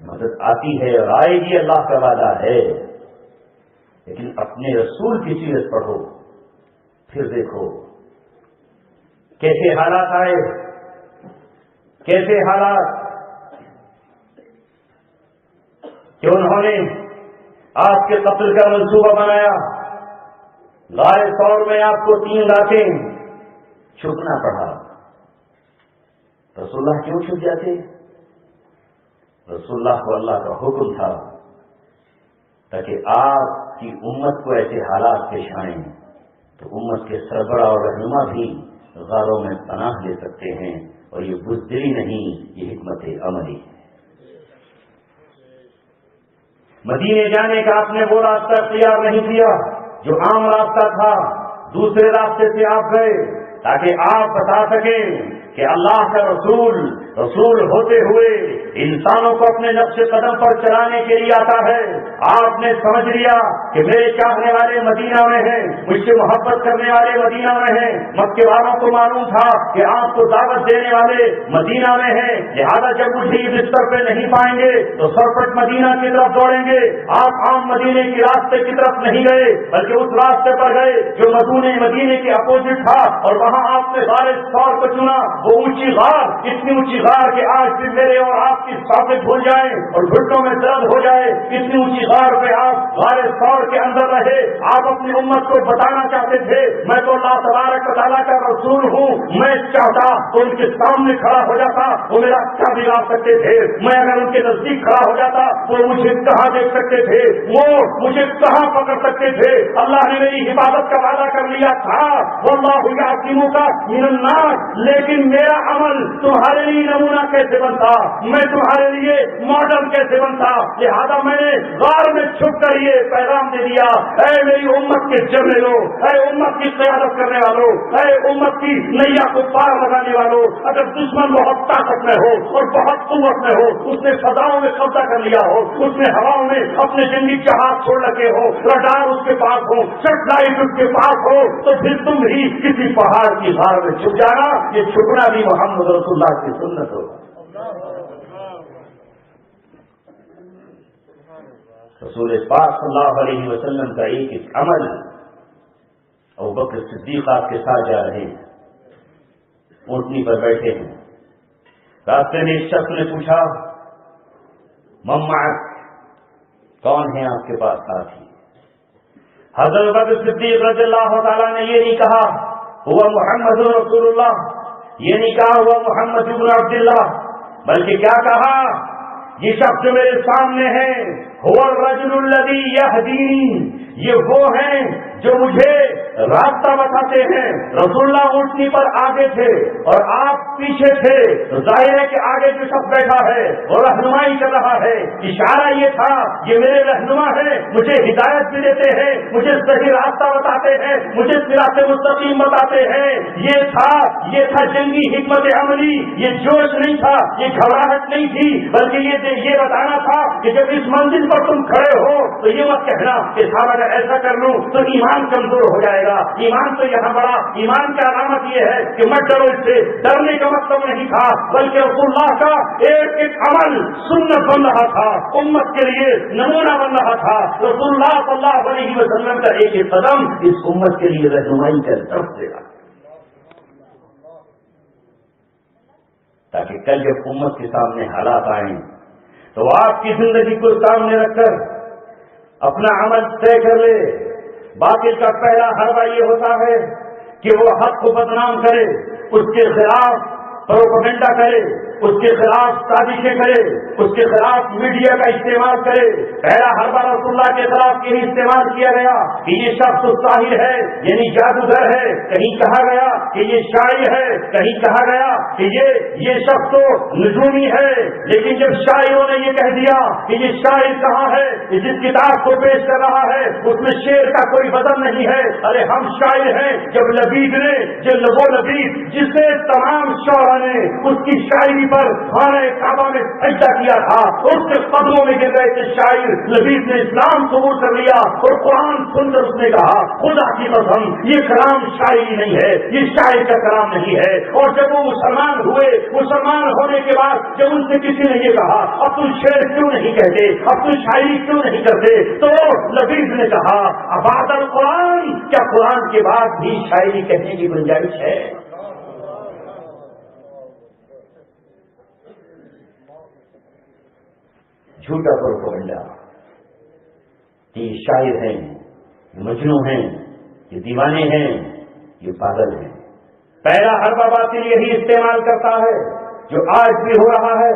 مدد آتی ہے اور آئے گی, اللہ کا وعدہ ہے. لیکن اپنے رسول کی سیرت پڑھو, پھر دیکھو کیسے حالات آئے, کیسے حالات کہ انہوں نے آپ کے قتل کا منصوبہ بنایا. غار طور میں آپ کو 3 راتیں چھپنا پڑا. رسول اللہ کیوں چھپ جاتے؟ رسول اللہ کو اللہ کا حکم تھا تاکہ آپ کی امت کو ایسے حالات پیش آئیں تو امت کے سربراہ اور رہنما بھی غاروں میں پناہ لے سکتے ہیں. اور یہ بزدلی نہیں, یہ حکمت عملی ہے. مدینے جانے کا آپ نے وہ راستہ اختیار نہیں کیا جو عام راستہ تھا, دوسرے راستے سے آپ گئے تاکہ آپ بتا سکیں کہ اللہ کا رسول ہوتے ہوئے انسانوں کو اپنے نقش قدم پر چلانے کے لیے آتا ہے. آپ نے سمجھ لیا کہ میرے چاہنے والے مدینہ میں ہیں, مجھ سے محبت کرنے والے مدینہ میں ہیں. مکے والوں کو معلوم تھا کہ آپ کو دعوت دینے والے مدینہ میں ہیں, لہذا جب مجھے بستر پہ نہیں پائیں گے تو سرپٹ مدینہ کی طرف دوڑیں گے. آپ عام مدینے کے راستے کی طرف نہیں گئے بلکہ اس راستے پر گئے جو مدینے کے اپوزٹ تھا, اور وہاں آپ نے غار ثور کو چنا. وہ اونچی غار, اتنی اونچی غار کہ آج بھی میرے اور آپ کی سانسیں بھول جائیں اور گھٹنوں میں درد ہو جائے. اتنی اونچی غار پہ آپ غار ثور کے اندر رہے. آپ اپنی امت کو بتانا چاہتے تھے میں تو اللہ تبارک و تعالیٰ کا رسول ہوں. میں چاہتا تو ان کے سامنے کھڑا ہو جاتا, وہ میرا کیا بگاڑ سکتے تھے؟ میں اگر ان کے نزدیک کھڑا ہو جاتا وہ مجھے کہاں دیکھ سکتے تھے, وہ مجھے کہاں پکڑ سکتے تھے؟ اللہ نے میری حفاظت کا وعدہ کر لیا تھا, واللہ یعصمک من الناس. لیکن میرا عمل تمہارے لیے نمونہ کیسے بنتا, میں تمہارے لیے ماڈل کیسے بنتا؟ لہذا میں نے غار میں چھپ کر یہ پیغام دے دیا, اے میری امت کے جرنیلوں, اے امت کی قیادت کرنے والوں, اے امت کی نیا کو پار لگانے والوں, اگر دشمن بہت طاقت میں ہو اور بہت قوت میں ہو, اس نے فضاؤں میں قبضہ کر لیا ہو, اس نے ہواؤں میں اپنے جنگی جہاز چھوڑ رکھے ہو, رڈار اس کے پاس ہو, سیٹلائٹ اس کے پاس ہو, تو پھر تم بھی کسی پہاڑ کی غار میں چھپ جانا. یہ چھپنا بھی محمد رسول اللہ کی سنت ہوگا. رسول پاک صلی اللہ علیہ وسلم کا ایک عمل. ابوبکر صدیق آپ کے ساتھ جا رہے ہیں, اونٹنی پر بیٹھے ہیں. راستے میں ایک شخص نے پوچھا من معک, کون ہے آپ کے پاس ساتھی؟ حضرت ابوبکر صدیق رضی اللہ تعالیٰ نے یہ نہیں کہا ہوا محمد رسول اللہ, یہ نہیں کہا ہوا محمد بن عبداللہ, بلکہ کیا کہا یہ شخص جو میرے سامنے ہے هو الرجل الذي يهديني, یہ وہ ہیں جو مجھے راستہ بتاتے ہیں. رسول اللہ اونٹنی پر آگے تھے اور آپ پیچھے تھے, تو ظاہر ہے کہ آگے جو شخص بیٹھا ہے وہ رہنمائی کر رہا ہے. اشارہ یہ تھا یہ میرے رہنما ہیں, مجھے ہدایت بھی دیتے ہیں, مجھے صحیح راستہ بتاتے ہیں, مجھے صراط مستقیم بتاتے ہیں. یہ تھا جنگی حکمت عملی. یہ جوش نہیں تھا, یہ گھبراہٹ نہیں تھی, بلکہ یہ بتانا تھا کہ جب اس منزل پر تم کھڑے ہو تو یہ مت کہنا کہ صاحب اگر ایسا کر لوں تو ایمان کمزور ہو جائے گا. ایمان تو یہاں بڑا. ایمان کی علامت یہ ہے کہ مت ڈرو اس سے. ڈرنے کا مطلب نہیں تھا بلکہ رسول اللہ کا ایک ایک عمل سنت بن رہا تھا, امت کے لیے نمونہ بن رہا تھا. رسول اللہ صلی اللہ علیہ وسلم کا ایک ایک قدم اس امت کے لیے رہنمائی کا طرف دے گا, تاکہ کل جب امت کے سامنے حالات آئیں تو آپ کی زندگی کو سامنے رکھ کر اپنا عمل طے کر لے. باطل کا پہلا حربہ یہ ہوتا ہے کہ وہ حق کو بدنام کرے, اس کے خلاف پروپیگنڈا کرے, اس کے خلاف سازشیں کرے, اس کے خلاف میڈیا کا استعمال کرے. پہلا حربہ رسول اللہ کے خلاف یہی استعمال کیا گیا کہ یہ شخص ساحر ہے, یعنی جادوگر ہے. کہیں کہا گیا کہ یہ شاعر ہے, کہیں کہا گیا کہ یہ شخص تو نجومی ہے. لیکن جب شاعروں نے یہ کہہ دیا کہ یہ شاعر کہاں ہے, یہ جس کتاب کو پیش کر رہا ہے اس میں شعر کا کوئی وزن نہیں ہے, ارے ہم شاعر ہیں. جب لبید نے وہ لبید جسے تمام شعراء نے اس کی شاعری پر خانہ کعبہ میں سجدہ کیا تھا, اس کے قدموں میں گر گئے تھے شاعر. لبید نے اسلام قبول کر لیا اور قرآن سن کر اس نے کہا خدا کی قسم یہ کلام شاعری نہیں ہے, یہ شاعر کا کلام نہیں ہے. اور جب وہ مسلمان ہوئے, مسلمان ہونے کے بعد جب ان سے کسی نے یہ کہا اب تم شعر کیوں نہیں کہتے, اب تم شاعری کیوں نہیں کرتے, تو لبید نے کہا ابعد القرآن, کیا قرآن کے بعد بھی شاعری کہنے کی گنجائش ہے؟ جھوٹا پروپیگنڈا کہ یہ شاعر ہیں, یہ مجنون ہیں, یہ دیوانے ہیں, یہ پاگل ہیں. پہلا حربہ باطل یہی استعمال کرتا ہے جو آج بھی ہو رہا ہے.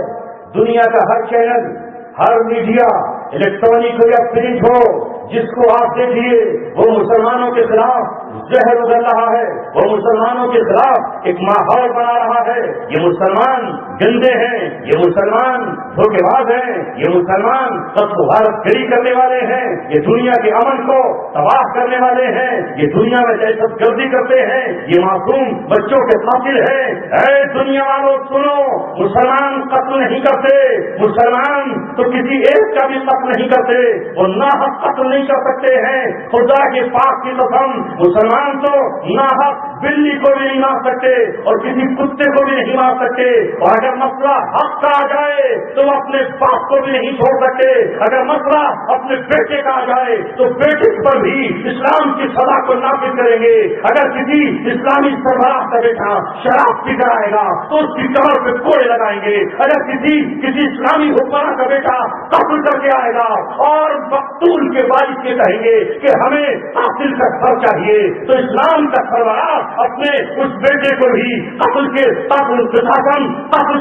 دنیا کا ہر چینل, ہر میڈیا, الیکٹرانک ہو یا پرنٹ ہو, جس کو آپ دیکھیے وہ مسلمانوں کے خلاف زہر اگل رہا ہے, وہ مسلمانوں کے خلاف ایک ماحول بنا رہا ہے. یہ مسلمان گندے ہیں, یہ مسلمان دھوکے باز ہیں, یہ مسلمان قتل و غارت گری کرنے والے ہیں, یہ دنیا کے امن کو تباہ کرنے والے ہیں, یہ دنیا میں دہشت گردی کرتے ہیں, یہ معصوم بچوں کے قاتل ہیں. اے دنیا والوں سنو, مسلمان قتل نہیں کرتے, مسلمان تو کسی ایک کا بھی قتل نہیں کرتے, وہ ناحق قتل نہیں کر سکتے ہیں. خدا کے پاک کی قسم مسلمان تو ناحق بلی کو بھی نہیں مار سکتے اور کسی کتے کو بھی نہیں مار سکتے. اور اگر مسئلہ حق کا آ جائے تو وہ اپنے باپ کو بھی نہیں چھوڑ سکتے. اگر مسئلہ اپنے بیٹے کا آ جائے تو بیٹے پر بھی اسلام کی سزا کو نافذ کریں گے. اگر کسی اسلامی سربراہ کا بیٹا شراب پی کر آئے گا تو اس کی کمر پہ کوڑے لگائیں گے. اگر کسی اسلامی حکمراں کا بیٹا قتل کر کے آئے گا اور مقتول کے والد کے کہیں گے کہ ہمیں قاتل کا گھر چاہیے, تو اسلام کا سربراہ اپنے اس بیٹے کو بھی قتل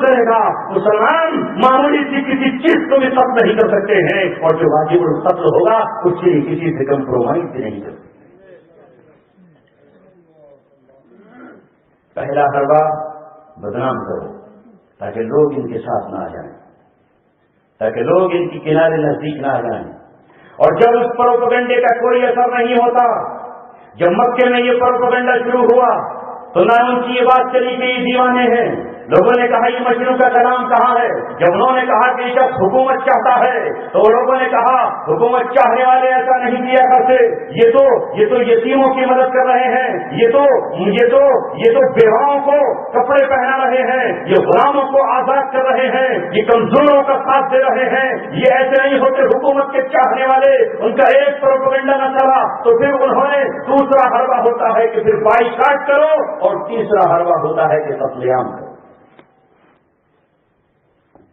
کرے گا. مسلمان معمولی سی کسی چیز کو بھی قتل نہیں کر سکتے ہیں, اور جو واجب القتل ہوگا اس کے لیے کسی سے کمپرومائز بھی نہیں کر سکتے. پہلا حربہ بدنام کرو تاکہ لوگ ان کے ساتھ نہ آ جائیں, تاکہ لوگ ان کی کنارے نزدیک نہ آ جائیں. اور جب اس پروپیگنڈے کا کوئی اثر نہیں ہوتا, جب مکے میں یہ پروپیگنڈا شروع ہوا تو نہ ان کی یہ بات چلی کہ یہ دیوانے ہیں. لوگوں نے کہا یہ مجنون کا کلام کہاں ہے. جب انہوں نے کہا کہ یہ شخص حکومت چاہتا ہے تو لوگوں نے کہا حکومت چاہنے والے ایسا نہیں کیا کرتے, یہ تو یتیموں کی مدد کر رہے ہیں, یہ تو بیواؤں کو کپڑے پہنا رہے ہیں, یہ غلاموں کو آزاد کر رہے ہیں, یہ کمزوروں کا ساتھ دے رہے ہیں. یہ ایسے نہیں ہوتے حکومت کے چاہنے والے. ان کا ایک پروپیگنڈا نہ چلا تو پھر انہوں نے دوسرا حربہ ہوتا ہے کہ پھر بائیکاٹ کرو, اور تیسرا حربہ ہوتا ہے کہ قتل عام کرو.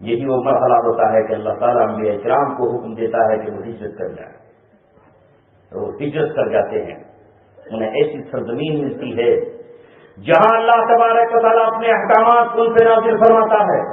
یہی وہ مرحلہ ہوتا ہے کہ اللہ تعالیٰ انبیاء اکرام کو حکم دیتا ہے کہ وہ ہجرت کر جائیں, تو وہ ہجرت کر جاتے ہیں. انہیں ایسی سرزمین ملتی ہے جہاں اللہ تبارک و تعالیٰ اپنے احکامات ان پہ نازل فرماتا ہے.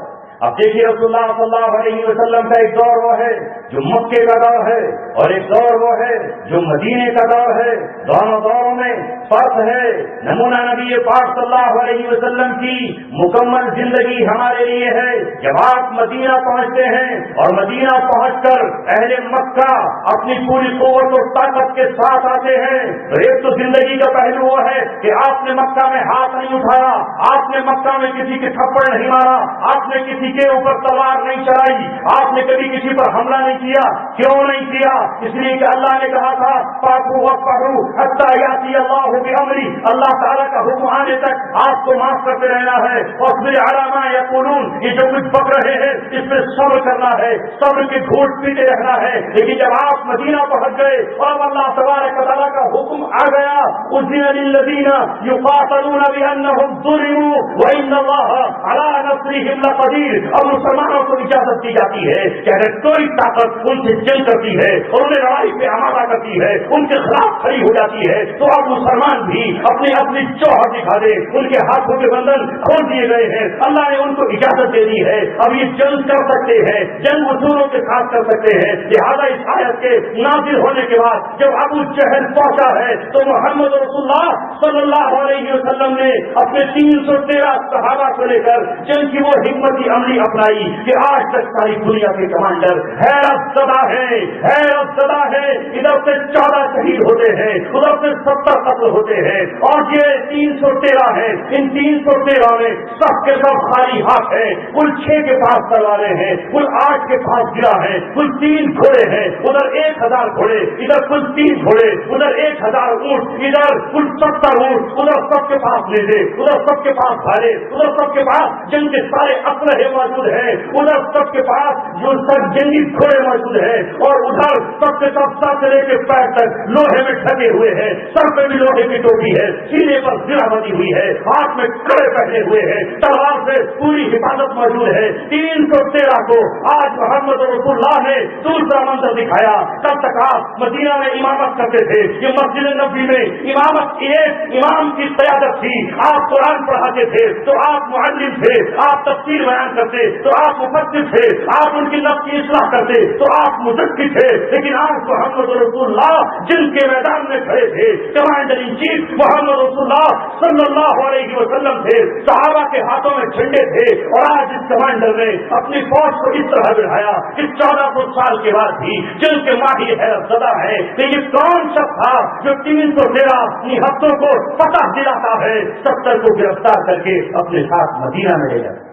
اب دیکھیے رسول اللہ صلی اللہ علیہ وسلم کا ایک دور وہ ہے جو مکے کا دور ہے, اور ایک دور وہ ہے جو مدینے کا دور ہے. دونوں دوروں میں فرق ہے. نمونہ نبی پاک صلی اللہ علیہ وسلم کی مکمل زندگی ہمارے لیے ہے. جب آپ مدینہ پہنچتے ہیں اور مدینہ پہنچ کر اہل مکہ اپنی پوری قوت اور طاقت کے ساتھ آتے ہیں, تو ایک تو زندگی کا پہلو وہ ہے کہ آپ نے مکہ میں ہاتھ نہیں اٹھایا, آپ نے مکہ میں کسی کے تھپڑ نہیں مارا, آپ نے کسی کے اوپر تلوار نہیں چلائی، آپ نے کبھی کسی پر حملہ نہیں کیا. کیوں نہیں کیا؟ اس لیے کہ اللہ نے کہا تھا فاعفوا واصفحوا حتی یاتی اللہ بامری، اللہ تعالیٰ کا حکم آنے تک آپ کو معاف کرتے رہنا ہے. واصبر علی ما یقولون، یہ جو کچھ بک رہے ہیں اس پہ صبر کرنا ہے، صبر کے گھونٹ پیتے رہنا ہے. لیکن جب آپ مدینہ پہنچ گئے اور اللہ تبارک و تعالیٰ کا حکم آ گیا اذن للذین یقاتلون بانہم ظلموا وان اللہ علی نصرہم لقدیر. اب مسلمانوں کو اجازت دی جاتی ہے کہ اگر کوئی طاقت ان سے جنگ کرتی ہے اور انہیں لڑائی پہ آمادہ کرتی ہے، ان کے خلاف کھڑی ہو جاتی ہے، تو اب مسلمان بھی اپنی جوہر دکھا دے. ان کے ہاتھوں کے بندھن کھول دیے گئے ہیں، اللہ نے ان کو اجازت دے دی ہے، اب یہ جنگ کر سکتے ہیں، جنگ اصولوں کے ساتھ کر سکتے ہیں. لہٰذا اس آیت کے نازل ہونے کے بعد جب ابو جہل پہنچا ہے تو محمد رسول اللہ صلی اللہ علیہ وسلم نے اپنے 313 صحابہ کو لے کر جنگ کی وہ حکمت عملی اپنائی کہ آج تک ساری دنیا کے کمانڈر حیرت زدہ ہے، حیرت زدہ ہے. ادھر سے 14 شہید ہوتے ہیں، ادھر سے 70 قتل ہوتے ہیں، اور یہ 313 ہیں. ان 313 میں سب کے سب خالی ہاتھ ہیں. کل 6 کے پاس تلواریں ہیں، کل 8 کے پاس گرا ہے، کل 3 گھوڑے ہیں، ادھر 1000 گھوڑے، ادھر کل 3 گھوڑے، ادھر 1000 اونٹ، ادھر کل 70 اونٹ، ادھر سب کے پاس نیزے، ادھر سب کے پاس بھالے، ادھر سب کے پاس جنگ کے سارے اسلحے موجود ہیں، ادھر سب کے پاس جو سب جنگی گھوڑے موجود ہیں، اور ادھر سب کے سب سر سے لے کے پیر تک لوہے میں ڈھکے ہوئے ہیں. سر پہ بھی لوہے کی ٹوپی ہے، سینے پر زرہ بندی ہوئی ہے، ہاتھ میں کڑے پہنے ہوئے ہیں، تلوار سے پوری حفاظت موجود ہے. 313 کو آج محمد رسول اللہ نے دوسرا منظر دکھایا. کب تک آپ مدینہ میں امامت کرتے تھے، یہ مسجد نبوی میں امامت کی ایک امام کی قیادت تھی. آپ قرآن پڑھاتے تھے تو آپ معلم تھے، آپ تفسیر بیان کرتے تو آپ مفسر تھے، آپ ان کی نفس کی اصلاح کرتے تو آپ مزکی تھے. لیکن آج محمد رسول اللہ جن کے میدان میں کھڑے تھے کمانڈر ان چیف محمد رسول اللہ صلی اللہ علیہ وسلم تھے، صحابہ کے ہاتھوں میں جھنڈے تھے. اور آج اس کمانڈر نے اپنی فوج کو اس طرح بڑھایا کہ 1400 سال کے بعد بھی جن کے ماہر حیرت زدہ ہے کہ یہ کون شخص تھا جو 313 نہتوں کو فتح دلاتا ہے، 70 کو گرفتار کر کے اپنے ساتھ مدینہ میں لے جاتا.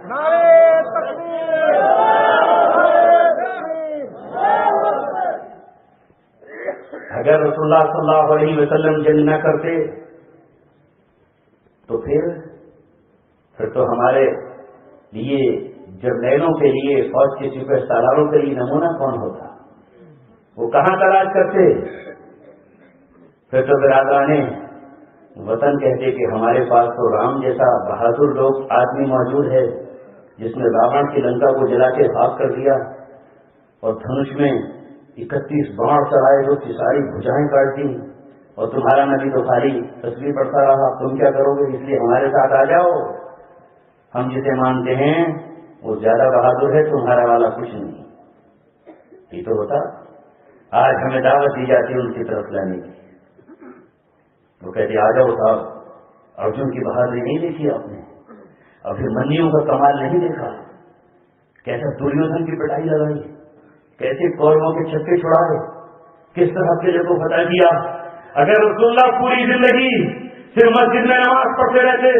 اگر رسول اللہ صلی اللہ علیہ وسلم جنگ نہ کرتے تو پھر تو ہمارے لیے جرنیلوں کے لیے، فوج کے سپہ سالاروں کے لیے نمونہ کون ہوتا؟ وہ کہاں تلاش کرتے؟ پھر تو برادران وطن کہتے کہ ہمارے پاس تو رام جیسا بہادر لوگ آدمی موجود ہے جس نے راون کی لنکا کو جلا کے خاک کر دیا اور دھنش میں 31 باڑ چلائے جو کی ساری بھجائیں کاٹ دی، اور تمہارا نبی تو خالی تصویر پڑھتا رہا. تم کیا کرو گے؟ اس لیے ہمارے ساتھ آ جاؤ. ہم جسے مانتے ہیں وہ زیادہ بہادر ہے، تمہارا والا کچھ نہیں. یہ تو ہوتا. آج ہمیں دعوت دی جاتی ہے ان کی طرف لانے کی. وہ کہتے آ جاؤ صاحب. ارجن کی بہادری نہیں دیکھی آپ نے، اور پھر منیوں کا کمال نہیں دیکھا، کیسا دریودھن کی پٹائی لگائی، کیسے کورموں کے چھکے چھڑائے، کس طرح قلعے کو فتح کیا. اگر رسول اللہ پوری زندگی صرف مسجد میں نماز پڑھتے رہتے،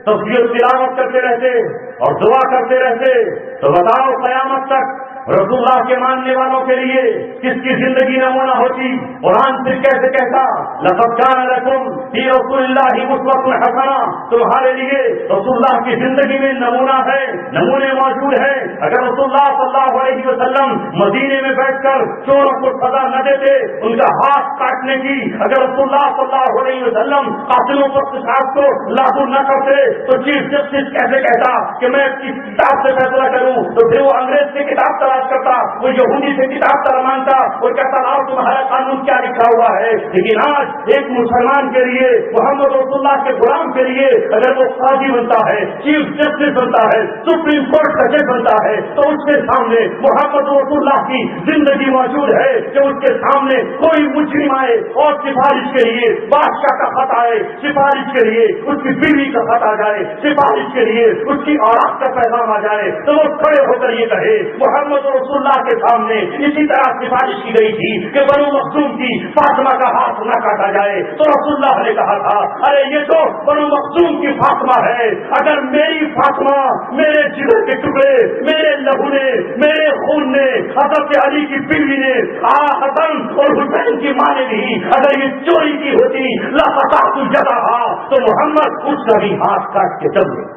تسبیح و تلاوت کرتے رہتے اور دعا کرتے رہتے تو بتاؤ قیامت تک رسول اللہ کے ماننے والوں کے لیے کس کی زندگی نمونہ ہوتی. قرآن پھر کیسے کہتا لقد کان لکم فی رسول اللہ اسوۃ حسنہ، تمہارے لیے رسول اللہ کی زندگی میں نمونہ ہے، نمونے موجود ہیں. اگر رسول اللہ صلی اللہ علیہ وسلم مدینے میں بیٹھ کر چوروں کو سزا نہ دیتے، ان کا ہاتھ کاٹنے کی، اگر رسول اللہ صلی اللہ علیہ وسلم قاتلوں پر قصاص کو لاگو نہ کرتے تو چیف جسٹس کیسے کہتا کہ میں کس کتاب سے فیصلہ کروں؟ تو پھر وہ انگریز سے کتاب تلاش کرتا، وہ یہودی سے کتاب تلاش مانگتا، وہ کہتا لاؤ تمہارا قانون کیا لکھا ہوا ہے. لیکن آج ایک مسلمان کے لیے، محمد رسول اللہ کے غلام کے لیے اگر وہ قاضی بنتا ہے، چیف جسٹس بنتا ہے، سپریم کورٹ کا جج بنتا ہے، تو اس کے سامنے محمد رسول اللہ کی زندگی موجود ہے کہ اس کے سامنے کوئی مجرم آئے اور سفارش کے لیے بادشاہ کا خط آئے، سفارش کے لیے اس کی بیوی کا خط آ جائے، سفارش کے لیے اس کی اولاد کا پیغام آ جائے، تو وہ کھڑے ہو کر یہ کہے محمد رسول رسول اللہ کے سامنے اسی طرح سفارش کی گئی تھی کہ بنو مخزوم کی فاطمہ کا ہاتھ نہ کاٹا جائے، تو رسول اللہ نے کہا تھا ارے یہ تو بنو مخزوم کی فاطمہ ہے، اگر میری فاطمہ میرے جگر کے ٹکڑے، میرے لہو نے، میرے خون نے، حضرت علی کی بیوی نے، حسن اور حسین کی ماں نے بھی اگر یہ چوری کی ہوتی لقطعت یدہا، تو محمد اس کا بھی ہاتھ کاٹ کے چل گئے۔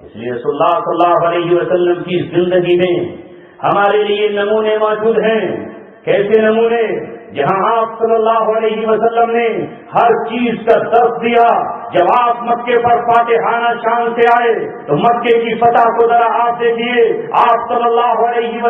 اس لیے صلی اللہ علیہ وسلم کی زندگی میں ہمارے لیے نمونے موجود ہیں۔ کیسے نمونے؟ جہاں آپ صلی اللہ علیہ وسلم نے ہر چیز کا درس دیا۔ جب آپ مکے پر فاتحانہ شان سے آئے تو مکے کی فتح کو ذرا آپ دیکھیے، آپ صلی اللہ علیہ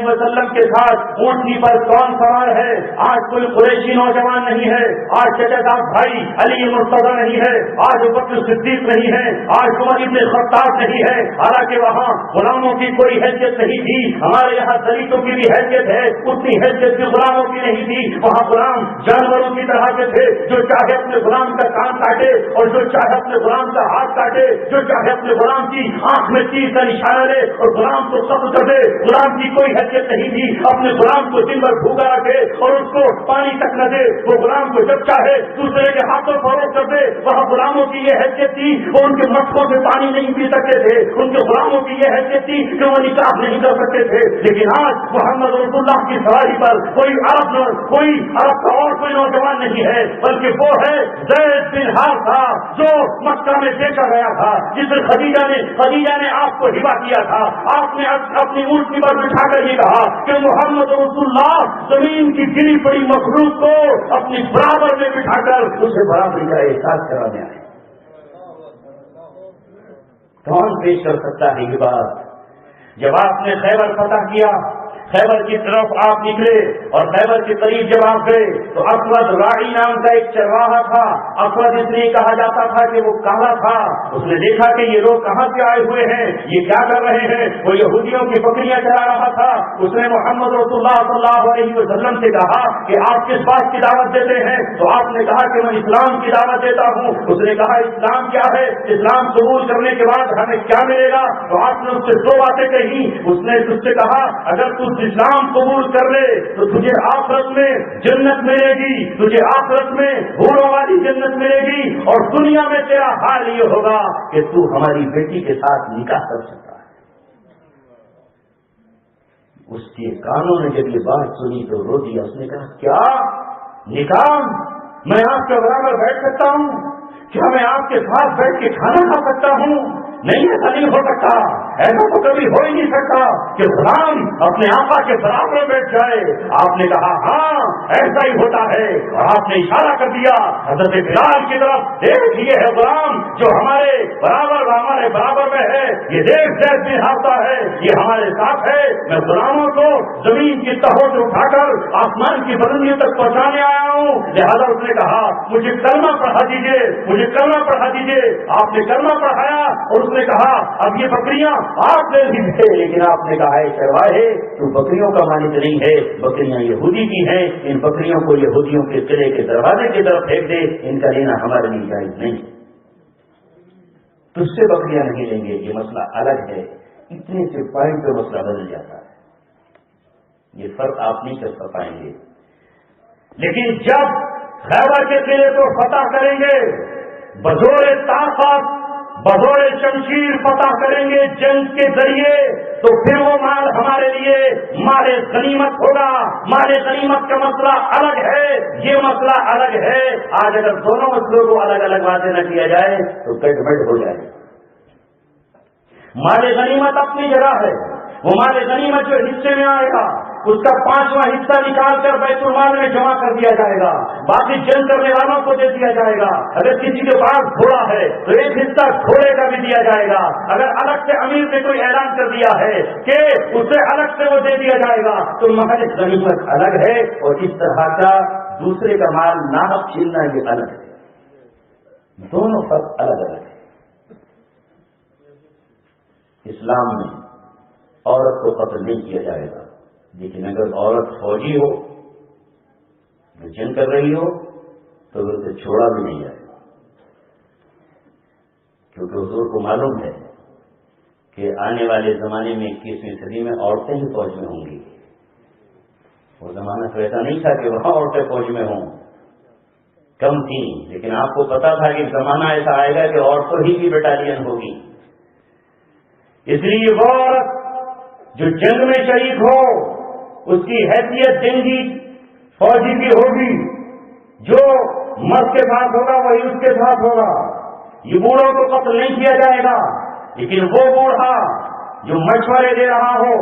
وسلم کے ساتھ اونٹنی پر کون سوار ہے؟ آج کوئی قریشی نوجوان نہیں ہے، آج چچا صاحب بھائی علی مرتضی نہیں ہے، آج بکر صدیق نہیں ہے، آج عمر ابن خطاب نہیں ہے، حالانکہ وہاں غلاموں کی کوئی حیثیت نہیں تھی۔ ہمارے یہاں دلتوں کی بھی حیثیت ہے، اتنی حیثیت بھی غلاموں کی نہیں تھی۔ وہاں غلام جانوروں کی طرح کے تھے، جو چاہے اپنے غلام کا کان کاٹے اور جو چاہے اپنے غلام کا ہاتھ کاٹے، جو چاہے اپنے غلام کی آنکھ میں تیر کا نشانہ لے اور غلام کو قتل کر دے۔ غلام کی کوئی حیثیت نہیں تھی، اپنے غلام کو دن بھر بھوکا رکھے اور اس کو پانی تک نہ دے، وہ غلام کو جب چاہے دوسرے کے ہاتھوں فروخت کر دے۔ وہاں غلاموں کی یہ حیثیت تھی، وہ ان کے مٹکوں سے پانی نہیں پی سکتے تھے، ان کے غلاموں کی یہ حیثیت تھی کہ وہ نکاح نہیں کر سکتے تھے۔ لیکن آج محمد رسول اللہ کی سواری پر کوئی عرب کا اور کوئی نوجوان نہیں ہے، بلکہ وہ ہے زید بن حارثہ، جو مکہ میں بیچا گیا تھا، جس میں خدیجہ نے آپ کو ہبا کیا تھا۔ آپ نے اپنی اونٹنی پر بٹھا کر یہ کہا کہ محمد رسول اللہ زمین کی گری پڑی مخلوق کو اپنی برابر میں بٹھا کر اسے برابری کا احساس کرانے آئے۔ کون پیش کر سکتا ہے یہ بات؟ جب آپ نے خیبر فتح کیا، خیبر کی طرف آپ نکلے اور خیبر کے قریب جب آپ گئے تو اسود راعی نام کا ایک چرواہا تھا۔ اسود اس لیے کہا جاتا تھا کہ وہ کالا تھا۔ اس نے دیکھا کہ یہ لوگ کہاں سے آئے ہوئے ہیں، یہ کیا کر رہے ہیں؟ وہ یہودیوں کی بکریاں چلا رہا تھا۔ اس نے محمد رسول اللہ صلی اللہ علیہ وسلم سے کہا کہ آپ کس بات کی دعوت دیتے ہیں؟ تو آپ نے کہا کہ میں اسلام کی دعوت دیتا ہوں۔ اس نے کہا اسلام کیا ہے؟ اسلام قبول کرنے کے بعد ہمیں کیا ملے گا؟ تو آپ نے اس سے دو باتیں کہی۔ اس نے اس سے کہا اگر تم اسلام قبول کر لے تو تجھے آخرت میں جنت ملے گی، تجھے آخرت میں حوروں والی جنت ملے گی، اور دنیا میں تیرا حال یہ ہوگا کہ تو ہماری بیٹی کے ساتھ نکاح کر سکتا ہے۔ اس کے کانوں نے جب یہ بات سنی تو رو دیا۔ اس نے کہا کیا نکاح؟ میں آپ کے برابر بیٹھ سکتا ہوں؟ کیا میں آپ کے ساتھ بیٹھ کے کھانا کھا سکتا ہوں؟ نہیں، ایسا نہیں ہو سکتا، ایسا تو کبھی ہو ہی نہیں سکتا کہ غلام اپنے آقا کے برابر بیٹھ جائے۔ آپ نے کہا ہاں ایسا ہی ہوتا ہے، اور آپ نے اشارہ کر دیا حضرت بلال کی طرف، دیکھ یہ ہے غلام جو ہمارے برابر میں ہے، یہ دیکھ زید بن حارثہ ہے، یہ ہمارے ساتھ ہے۔ میں غلاموں کو زمین کی تہوں سے اٹھا کر آسمان کی بلندیوں تک پہنچانے آیا ہوں۔ لہٰذا اس نے کہا مجھے کلمہ پڑھا دیجیے، مجھے کلمہ پڑھا دیجیے۔ آپ نے کلمہ پڑھایا اور اس نے کہا اب یہ بکریاں آپ نے بھی تھے، لیکن آپ نے کہا ہے چرواہے تو بکریوں کا مالک نہیں ہے، بکریاں یہودی کی ہیں، ان بکریوں کو یہودیوں کے قلعے کے دروازے کی طرف پھینک دے، ان کا لینا ہمارے لیے جائز نہیں۔ تجھ سے بکریاں نہیں لیں گے، یہ مسئلہ الگ ہے۔ اتنے سے پوائنٹ پہ مسئلہ بدل جاتا ہے، یہ فرق آپ نہیں کر پائیں گے۔ لیکن جب خیبر کے قلعے کو فتح کریں گے، بزور طاقت بزور شمشیر فتح کریں گے جنگ کے ذریعے، تو پھر وہ مال ہمارے لیے مال غنیمت ہوگا۔ مال غنیمت کا مسئلہ الگ ہے، یہ مسئلہ الگ ہے۔ آج اگر دونوں مسئلوں کو الگ الگ واضح نہ کیا جائے تو گڑبڑ ہو جائے۔ مال غنیمت اپنی جگہ ہے، وہ مال غنیمت جو حصے میں آئے گا اس کا 5واں حصہ نکال کر بیت المال میں جمع کر دیا جائے گا، باقی جنگ کرنے والوں کو دے دیا جائے گا۔ اگر کسی کے پاس گھوڑا ہے تو ایک حصہ گھوڑے کا بھی دیا جائے گا۔ اگر الگ سے امیر نے کوئی اعلان کر دیا ہے کہ اسے الگ سے وہ دے دیا جائے گا تو مال غنیمت الگ ہے، اور اس طرح کا دوسرے کا مال ناحق چھیننا یہ الگ ہے۔ دونوں فرق الگ الگ ہے۔ اسلام میں عورت کو قتل نہیں کیا جائے گا، لیکن اگر عورت فوجی ہو جو جنگ کر رہی ہو تو اسے چھوڑا بھی نہیں جائے گا۔ کیونکہ حضور کو معلوم ہے کہ آنے والے زمانے میں 21ویں صدی میں عورتیں ہی فوج میں ہوں گی. وہ زمانہ تو ایسا نہیں تھا کہ وہاں عورتیں فوج میں ہوں، کم تھیں، لیکن آپ کو پتا تھا کہ زمانہ ایسا آئے گا کہ عورتوں ہی کی بٹالین ہوگی. اس لیے وہ عورت جو جنگ میں شریک ہو اس کی حیثیت جنگی فوجی کی ہوگی. جو مرد کے ساتھ ہوگا وہی اس کے ساتھ ہوگا. یہ بوڑھوں کو قتل نہیں کیا جائے گا، لیکن وہ بوڑھا جو مشورے دے رہا ہو،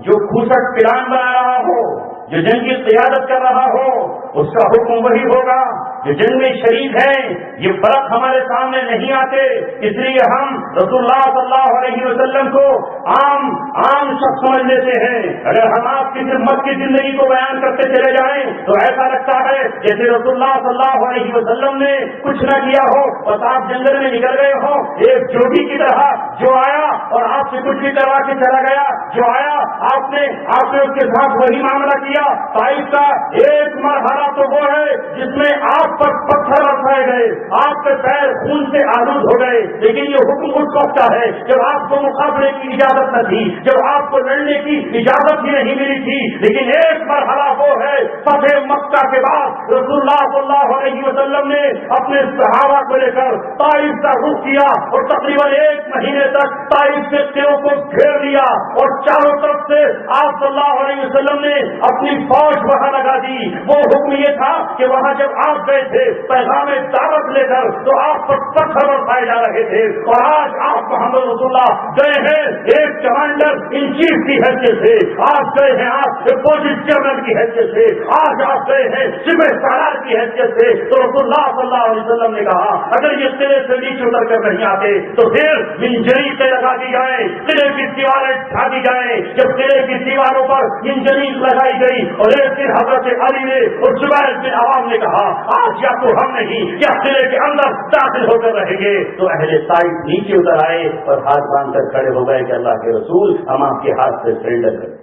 جو کھوسٹ پلان بنا رہا ہو، جو جنگ کی قیادت کر رہا ہو، اس کا حکم وہی ہوگا. جو جنگ میں شریک ہیں یہ فرق ہمارے سامنے نہیں آتے، اس لیے ہم رسول اللہ صلی اللہ علیہ وسلم کو عام شخص سمجھ لیتے ہیں. اگر ہم آپ کی مت کی زندگی کو بیان کرتے چلے جائیں تو ایسا لگتا ہے جیسے رسول اللہ صلی اللہ علیہ وسلم نے کچھ نہ کیا ہو، بس آپ جنگل میں نکل گئے ہو ایک جوگی کی طرح، جو آیا اور آپ سے کچھ بھی کروا کے چلا گیا. جو آیا آپ نے اس کے ساتھ وہی معاملہ کیا. طائف کا ایک مرحلہ تو وہ ہے جس میں آپ پر پتھر رکھائے گئے، آپ کے پیر خون سے آلود ہو گئے، لیکن یہ حکم اس وقت کا ہے جب آپ کو مقابلے کی اجازت نہ تھی، جب آپ کو لڑنے کی اجازت ہی نہیں ملی تھی. لیکن ایک مرحلہ وہ ہے فتح مکہ کے بعد رسول اللہ صلی اللہ علیہ وسلم نے اپنے صحابہ کو لے کر طائف کا رخ کیا اور تقریباً 1 مہینے تک طائف کے قلعوں کو گھیر لیا اور چاروں طرف سے آپ صلی اللہ علیہ وسلم نے اپنی فوج وہاں لگا دی. وہ حکم یہ تھا کہ وہاں جب آپ گئے تھے پیغام دعوت لے کر تو آپ پر پتھر برسائے جا رہے تھے، اور آج آپ محمد رسول اللہ گئے ہیں ایک کمانڈر ان چیف کی حیثیت سے، آپ گئے ہیں آپ اپوزٹ جنرل کی حیثیت سے، آج آپ گئے ہیں سپہ سالار کی حیثیت سے. تو رسول اللہ صلی اللہ علیہ وسلم نے کہا اگر یہ قلعے سے نیچے اتر کر نہیں آتے تو پھر منجنیق لگا دی جائیں، قلعے کی دیواریں ڈھا دی جائیں. جب قلعے کی دیواروں پر منجنیق لگائی گئی اور ایک دن حضرت علی نے اور زبیر بن عوام نے کہا آج یا تو ہم نہیں یا قلعے کے اندر داخل ہو کر رہیں گے، تو اہل طائف نیچے اتر آئے اور ہاتھ باندھ کر کھڑے ہو گئے کہ اللہ کے رسول ہم آپ کے ہاتھ سے سرنڈر کریں.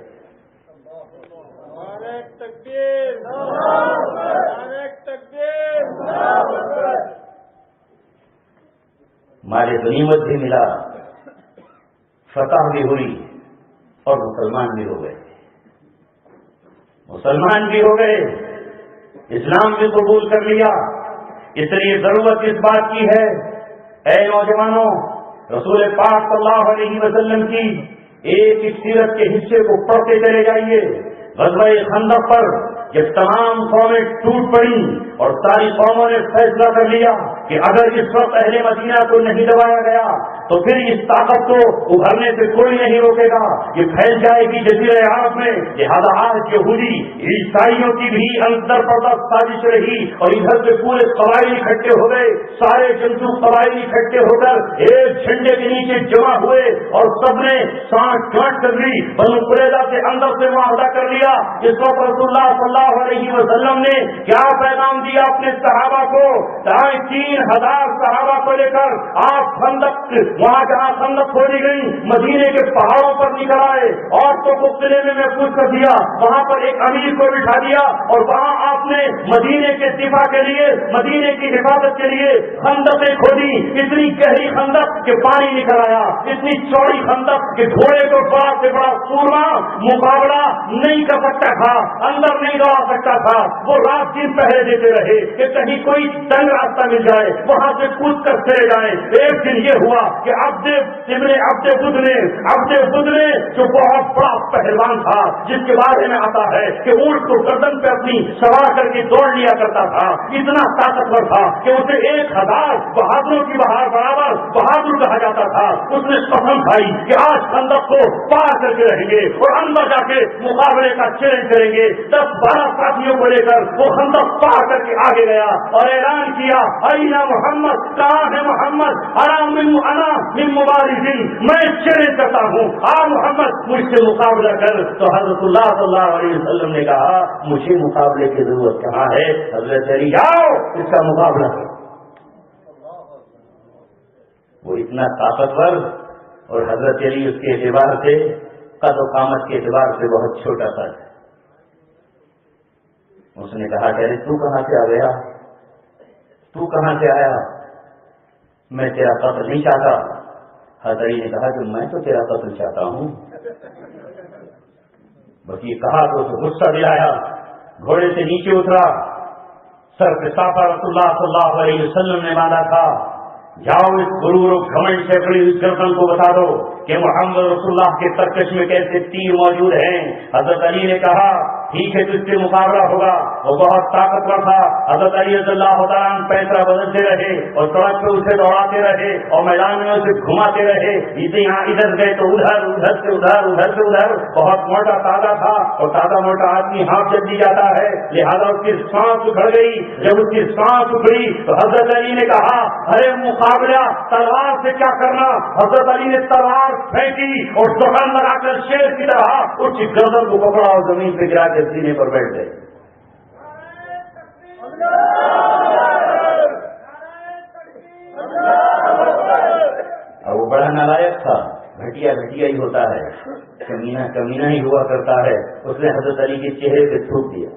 مال غنیمت بھی ملا، فتح بھی ہوئی اور مسلمان بھی ہو گئے. مسلمان بھی ہو گئے، اسلام بھی قبول کر لیا. اس لیے ضرورت اس بات کی ہے اے نوجوانوں، رسول پاک صلی اللہ علیہ وسلم کی ایک سیرت کے حصے کو پڑھتے چلے جائیے. غزوہ خندق پر جب تمام قومیں ٹوٹ پڑی اور ساری قوموں نے فیصلہ کر لیا کہ اگر اس وقت اہل مدینہ کو نہیں دبایا گیا تو پھر اس طاقت کو ابھرنے سے کوئی نہیں روکے گا، یہ پھیل جائے گی جزیرہ عرب میں. لہذا آج یہودی عیسائیوں کی بھی اندر پردہ سازش رہی اور ادھر سے پورے قبائل اکٹھے ہو گئے، سارے جنگجو قبائل اکٹھے ہو کر ایک جھنڈے کے نیچے جمع ہوئے اور سب نے سانٹھ گانٹھ کر لی، بنو قریظہ سے اندر سے معاہدہ کر لیا. اس وقت رسول اللہ صلی اللہ علیہ وسلم نے کیا پیغام دیا اپنے صحابہ کو؟ 3000 صحابہ کو لے کر آپ خندق، وہاں جہاں خندق کھودی گئی مدینے کے پہاڑوں پر نکل آئے، عورتوں کو قلعے میں محفوظ کر دیا، وہاں پر ایک امیر کو بٹھا دیا اور وہاں آپ نے مدینے کے دفاع کے لیے، مدینے کی حفاظت کے لیے خندقیں کھودی. اتنی گہری خندق کہ پانی نکل آیا، اتنی چوڑی خندق کہ گھوڑے کو بڑا سے بڑا سورما مقابلہ نہیں کر سکتا تھا، اندر نہیں دوڑا سکتا تھا. وہ رات دن پہرے دیتے رہے کہ کہیں کوئی تنگ راستہ مل جائے وہاں سے کود کر چلے جائیں. ایک دن یہ ہوا کہ عبد بدھ نے جو بہت بڑا پہلوان تھا، جس کے بارے میں آتا ہے کہ اونٹ کو گردن پہ اپنی سوار کر کے دوڑ لیا کرتا تھا، اتنا طاقتور تھا کہ اسے 1000 بہادروں کی بہار برابر بہادر کہا جاتا تھا. اس نے قسم کھائی کہ آج خندق کو پار کر کے رہیں گے اور اندر جا کے مقابلے کا چیلنج کریں گے. 10-12 ساتھیوں کو لے کر وہ خندق پار کر کے آگے گیا اور اعلان کیا اینا محمد، کہاں ہے محمد؟ انا من مبارزین، میں چیلنج کرتا ہوں، محمد مجھ سے مقابلہ کر. تو حضرت اللہ صلی اللہ علیہ وسلم نے کہا مجھے مقابلے کی ضرورت کہاں ہے، حضرت علی جاؤ اس کا مقابلہ کرو. وہ اتنا طاقتور اور حضرت علی اس کے اعتبار سے، قد و قامت کے اعتبار سے بہت چھوٹا تھا. اس نے کہا کہ ارے تو کہاں سے آ گیا، تو کہاں سے آیا؟ میں تیرا قتل نہیں چاہتا. حضرت علی نے کہا کہ میں تو تیرا قتل چاہتا ہوں. بس یہ کہا تو اسے غصہ دلایا, گھوڑے سے نیچے اترا. سر پہ صافہ رسول اللہ صلی اللہ علیہ وسلم نے باندھا تھا. جاؤ اس غرور و گھمنڈ سے بڑی اس گردن کو بتا دو کہ محمد رسول اللہ کے ترکش میں کیسے تیر موجود ہیں. حضرت علی نے کہا ٹھیک ہے تجھ سے مقابلہ ہوگا. وہ بہت طاقتور تھا. حضرت علی رضی اللہ تعالیٰ عنہ پیسہ بدلتے رہے اور سڑک پہ اسے دوڑاتے رہے اور میدان میں اسے گھماتے رہے. یہاں ادھر گئے تو ادھر, ادھر سے ادھر, ادھر سے ادھر. بہت موٹا تازہ تھا اور تازہ موٹا آدمی ہاتھ جلدی جاتا ہے, لہٰذا اس کی سانس اکھڑ گئی. جب اس کی سانس اکھڑی تو حضرت علی نے کہا ارے مقابلہ تلوار سے کیا کرنا. حضرت علی نے تلوار پھینکی اور زبان لگا کر شیر کی طرح اس کی گردن کو پکڑا اور زمین پہ گرا کے سینے پر بیٹھ گئے. اور وہ بڑا نالائق تھا, گھٹیا گھٹیا ہی ہوتا ہے, کمینہ کمینہ ہی ہوا کرتا ہے. اس نے حضرت علی کے چہرے پہ تھوک دیا.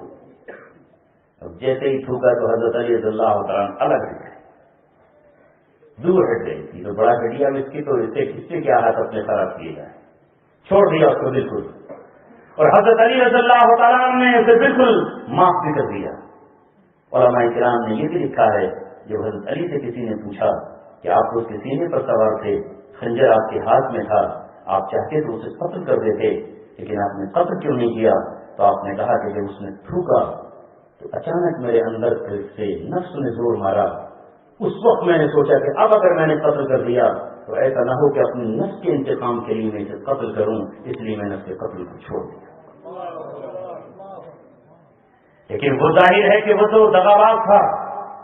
اب جیسے ہی تھوکا تو حضرت علی رضی اللہ تعالیٰ الگ ہٹ گئے, دور ہٹ گئی. یہ تو بڑا گھٹیا اس کی, تو اس سے کیا ہاتھ اپنے خراب کیے جائے, چھوڑ دیا اس کو بالکل. اور حضرت علی رضی اللہ تعالیٰ نے اسے بالکل معاف بھی کر دیا. علماء کرام نے یہ بھی لکھا ہے جب حضرت علی سے کسی نے پوچھا کہ آپ اس کے سینے پر سوار تھے, خنجر آپ کے ہاتھ میں تھا, آپ چاہتے تو اسے قتل کر دیتے لیکن آپ نے قتل کیوں نہیں کیا؟ تو آپ نے کہا کہ جب اس نے تھوکا تو اچانک میرے اندر سے نفس نے زور مارا. اس وقت میں نے سوچا کہ اب اگر میں نے قتل کر دیا تو ایسا نہ ہو کہ اپنی نفس کے انتقام کے لیے میں اسے قتل کروں, اس لیے میں نے اس کے قتل کو چھوڑ دیا. لیکن وہ ظاہر ہے کہ وہ تو دغاباز تھا,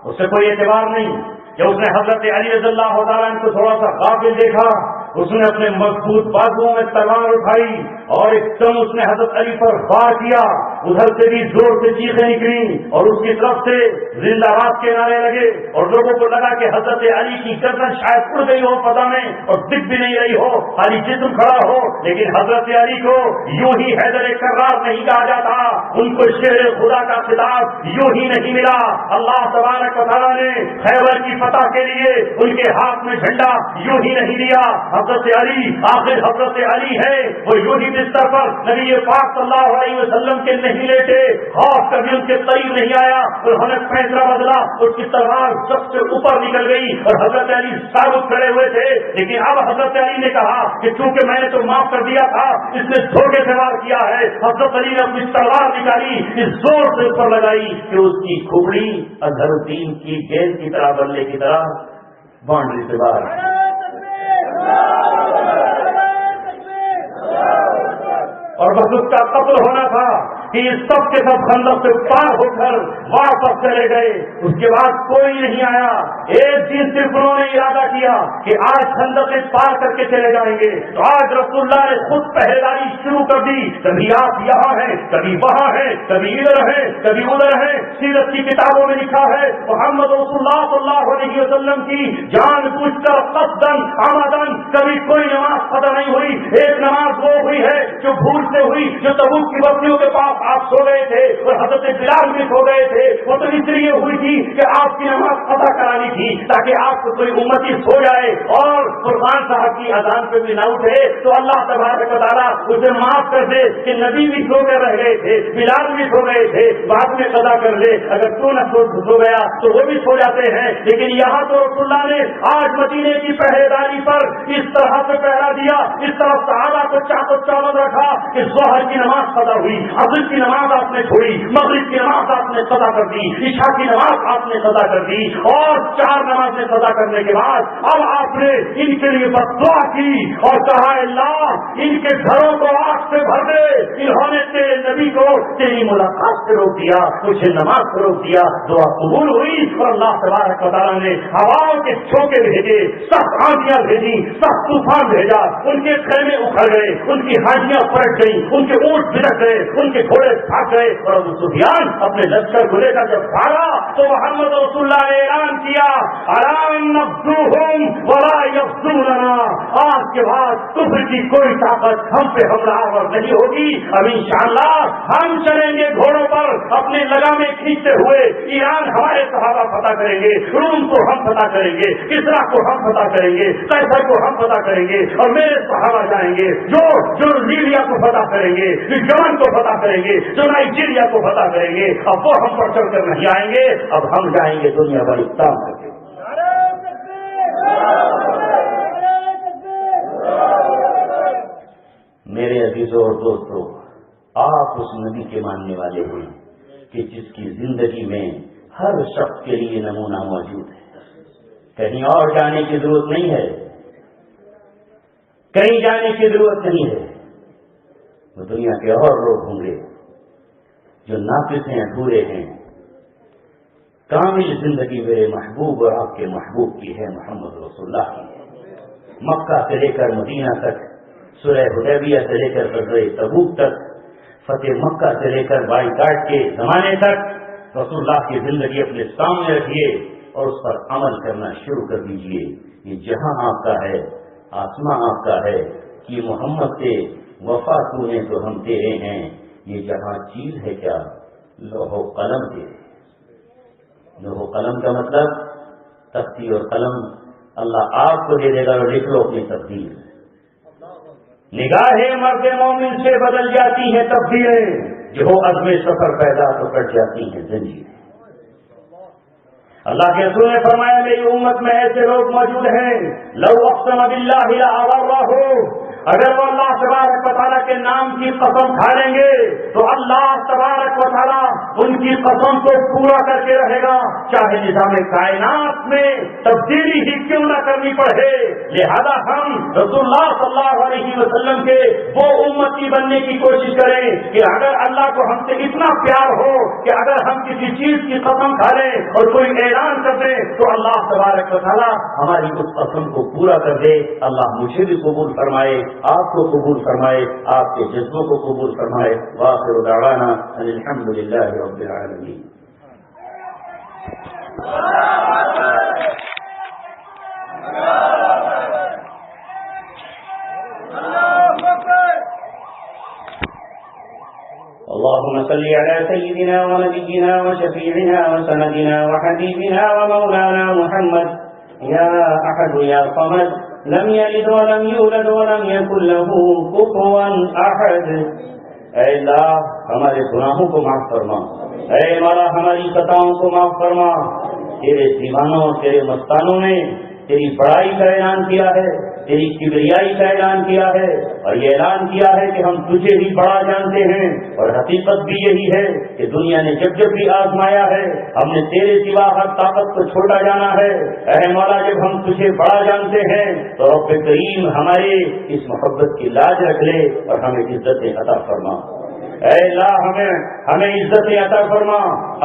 اس سے کوئی اعتبار نہیں. جب اس نے حضرت علی رضی اللہ تعالیٰ عنہ کو تھوڑا سا غافل دیکھا, اس نے اپنے مضبوط بازوؤں میں تلوار اٹھائی اور ایک دم اس نے حضرت علی پر وار کیا. ادھر سے بھی زور سے چیخیں نکلی اور اس کی طرف سے زندہ باد کے نعرے لگے اور لوگوں کو لگا کہ حضرت علی کی گردن شاید اڑ گئی ہو پتہ میں اور دکھ بھی نہیں رہی ہو, خالی جسم کھڑا ہو. لیکن حضرت علی کو یوں ہی حیدر کرار نہیں کہا جاتا, ان کو شیر خدا کا خطاب یوں ہی نہیں ملا. اللہ تبارک و تعالیٰ نے خیبر کی فتح کے لیے ان کے ہاتھ میں جھنڈا یوں ہی نہیں دیا. حضرت علی آخر حضرت علی ہے, وہ یوں ہی بستر پر نبی پاک صلی اللہ علیہ وسلم کے نہیں لیٹے, خوف کبھی ان کے قریب نہیں آیا. انہوں نے فیصلہ بدلا, اس کی تلوار سب سے اوپر نکل گئی اور حضرت علی ثابت کھڑے ہوئے تھے. لیکن اب حضرت علی نے کہا کہ چونکہ میں نے تو معاف کر دیا تھا, اس نے دھوکے سے وار کیا ہے. حضرت علی نے اپنی تلوار نکالی, اس زور سے اوپر لگائی کہ اس کی کھوپڑی اظہر الدین کی گیند کی طرح, بلے کی طرح باؤنڈری سے باہر. اور بس اس کا قتل ہونا تھا کہ یہ سب کے سب خندق سے پار ہو کر واپس چلے گئے. اس کے بعد کوئی نہیں آیا. ایک دن صرف انہوں نے ارادہ کیا کہ آج خندق سے پار کر کے چلے جائیں گے. تو آج رسول اللہ نے خود پہریداری شروع کر دی. کبھی آپ یہاں ہیں, کبھی وہاں ہیں, کبھی ادھر ہیں, کبھی ادھر ہیں. سیرت کی کتابوں میں لکھا ہے محمد رسول اللہ صلی اللہ علیہ وسلم کی جان بوجھ کر قصدن آمدن کبھی کوئی نماز پتہ نہیں ہوئی. ایک نماز وہ ہوئی ہے جو بھول سے ہوئی, جو تبوک کی بکریوں کے پاس آپ سو گئے تھے اور حضرت بلال بھی سو گئے تھے. وہ تو اس لیے ہوئی تھی کہ آپ کی نماز قضا کرانی تھی تاکہ آپ کو کوئی امتی سو جائے اور قربان صاحب کی اذان پہ بھی نہ اٹھے تو اللہ تبارک و تعالیٰ اسے معاف کر دے کہ نبی بھی سو کر رہ گئے تھے, بلال بھی سو گئے تھے, بعد میں قضا کر لے. اگر تو نہ سو گیا تو وہ بھی سو جاتے ہیں. لیکن یہاں تو رسول اللہ نے آج مدینے کی پہریداری پر اس طرح سے پہرا دیا, اس طرح صحابہ کو چاقو چاول رکھا کہ ظہر کی نماز قضا ہوئی, عصر کی نماز آپ نے چھوڑی, مغرب کی نماز آپ نے قضا کر دی, عشاء کی نماز آپ نے قضا کر دی, اور 4 نمازیں قضا کرنے کے بعد اب آپ نے ان کے لیے بس دعا کی اور کہا اللہ ان کے گھروں کو آگ سے بھر دے. انہوں نے تیرے نبی کو تیری ملاقات سے روک دیا, مجھے نماز سے روک دیا. دعا قبول ہوئی اور اللہ تبارک و تعالیٰ نے ہواؤں کے جھونکے بھیجے, سخت آندیاں بھیجی, سخت طوفان بھیجا, ان کے خیمے اکھڑ گئے. ان کی ہانڈیاں پلٹ گئی، ان کے اونٹ بھڑک گئے، ان کے گھوڑے بھاگ گئے، اور ابو سفیان اپنے لشکر کو لے کر جب بھاگا تو محمد رسول اللہ نے اعلان کیا الم نفذوہم ولا یفذوننا، آج کے بعد کفر کی کوئی طاقت ہم پہ حملہ آور نہیں ہوگی، اب انشاءاللہ ہم چلیں گے گھوڑوں پر اپنے لگامیں کھینچتے ہوئے، ایران ہمارے صحابہ فتح کریں گے، روم کو ہم فتح کریں گے، کسرا کو ہم فتح کریں گے، قیصر کو ہم فتح کریں گے، اور میرے صحابہ جائیں گے جو لیبیا کو فتح کریں گے، جو یمن کو فتح کریں گے، جو نائجیریا کو فتح کریں گے، اب وہ ہم پر چڑھ کر نہیں آئیں گے، اب ہم جائیں گے دنیا بھر اقدام کر کے۔ میرے عزیزوں اور دوستوں، آپ اس نبی کے ماننے والے ہیں کہ جس کی زندگی میں ہر شخص کے لیے نمونہ موجود ہے، کہیں اور جانے کی ضرورت نہیں ہے، کہیں جانے کی ضرورت نہیں ہے۔ وہ دنیا کے اور لوگ ہوں گے جو ناقص ہیں، ادھورے ہیں، کامل زندگی میرے محبوب اور آپ کے محبوب کی ہے، محمد رسول اللہ کی ہے۔ مکہ سے لے کر مدینہ تک، صلح حدیبیہ سے لے کر غزوہ تبوک تک، فتح مکہ سے لے کر بائیکاٹ کے زمانے تک رسول اللہ کی زندگی اپنے سامنے رکھیے اور اس پر عمل کرنا شروع کر دیجئے۔ یہ جہاں آپ کا ہے، آسماں آپ کا ہے، کہ محمد سے وفا تو نے تو ہم تیرے ہیں، یہ جہاں چیز ہے کیا لوح و قلم تیرے۔ لوح و قلم کا مطلب تختی اور قلم اللہ آپ کو دے دے گا اور لکھ لو اپنی تقدیر۔ نگاہیں مرد مومن سے بدل جاتی ہیں تقدیریں، جو عزم سفر پیدا تو کٹ جاتی ہیں زنجیریں۔ اللہ کے رسول نے فرمایا میری امت میں ایسے لوگ موجود ہیں لو اقسم باللہ لأبرہ، اگر وہ اللہ تبارک و تعالیٰ کے نام کی قسم کھا لیں گے تو اللہ تبارک و تعالیٰ ان کی قسم کو پورا کر کے رہے گا، چاہے نظام کائنات میں تبدیلی ہی کیوں نہ کرنی پڑے۔ لہذا ہم رسول اللہ صلی اللہ علیہ وسلم کے وہ امتی بننے کی کوشش کریں کہ اگر اللہ کو ہم سے اتنا پیار ہو کہ اگر ہم کسی چیز کی قسم کھا لیں اور کوئی اعلان کر دیں تو اللہ تبارک و تعالیٰ ہماری اس قسم کو پورا کر دے۔ اللہ مجھے بھی قبول فرمائے، آپ کو قبول فرمائے، آپ کے جذبوں کو قبول فرمائے۔ وآخر دعوانا ان الحمد للہ رب العالمین۔ اللهم صل على سيدنا ونبينا وشفيعنا وسندنا وحبيبنا ومولانا محمد يا أحد يا صمد لم يلد ولم يولد ولم يكن له كفوا أحد۔ اے اللہ ہمارے گناہوں کو معاف فرما، اے مولا ہماری خطاؤں کو معاف فرما۔ تیرے دیوانوں تیرے مستانوں نے تیری بڑائی کا اعلان کیا ہے، تیری کبریائی کا اعلان کیا ہے، اور یہ اعلان کیا ہے کہ ہم تجھے ہی بڑا جانتے ہیں، اور حقیقت بھی یہی ہے کہ دنیا نے جب جب بھی آزمایا ہے ہم نے تیرے سوا ہر طاقت کو چھوڑا جانا ہے۔ اے مولا جب ہم تجھے بڑا جانتے ہیں تو رب کریم ہمارے اس محبت کی لاج رکھ لے اور ہمیں عزتیں عطا فرما۔ اے اللہ ہمیں عزتیں عطا فرما،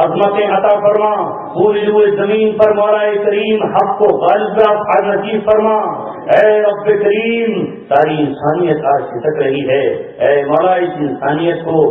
عظمتیں عطا فرما، پوری روئے زمین پر مولا کریم حق کو غالب نصیب فرما۔ اے رب کریم ساری انسانیت آج کھسک رہی ہے، اے مولا اس انسانیت کو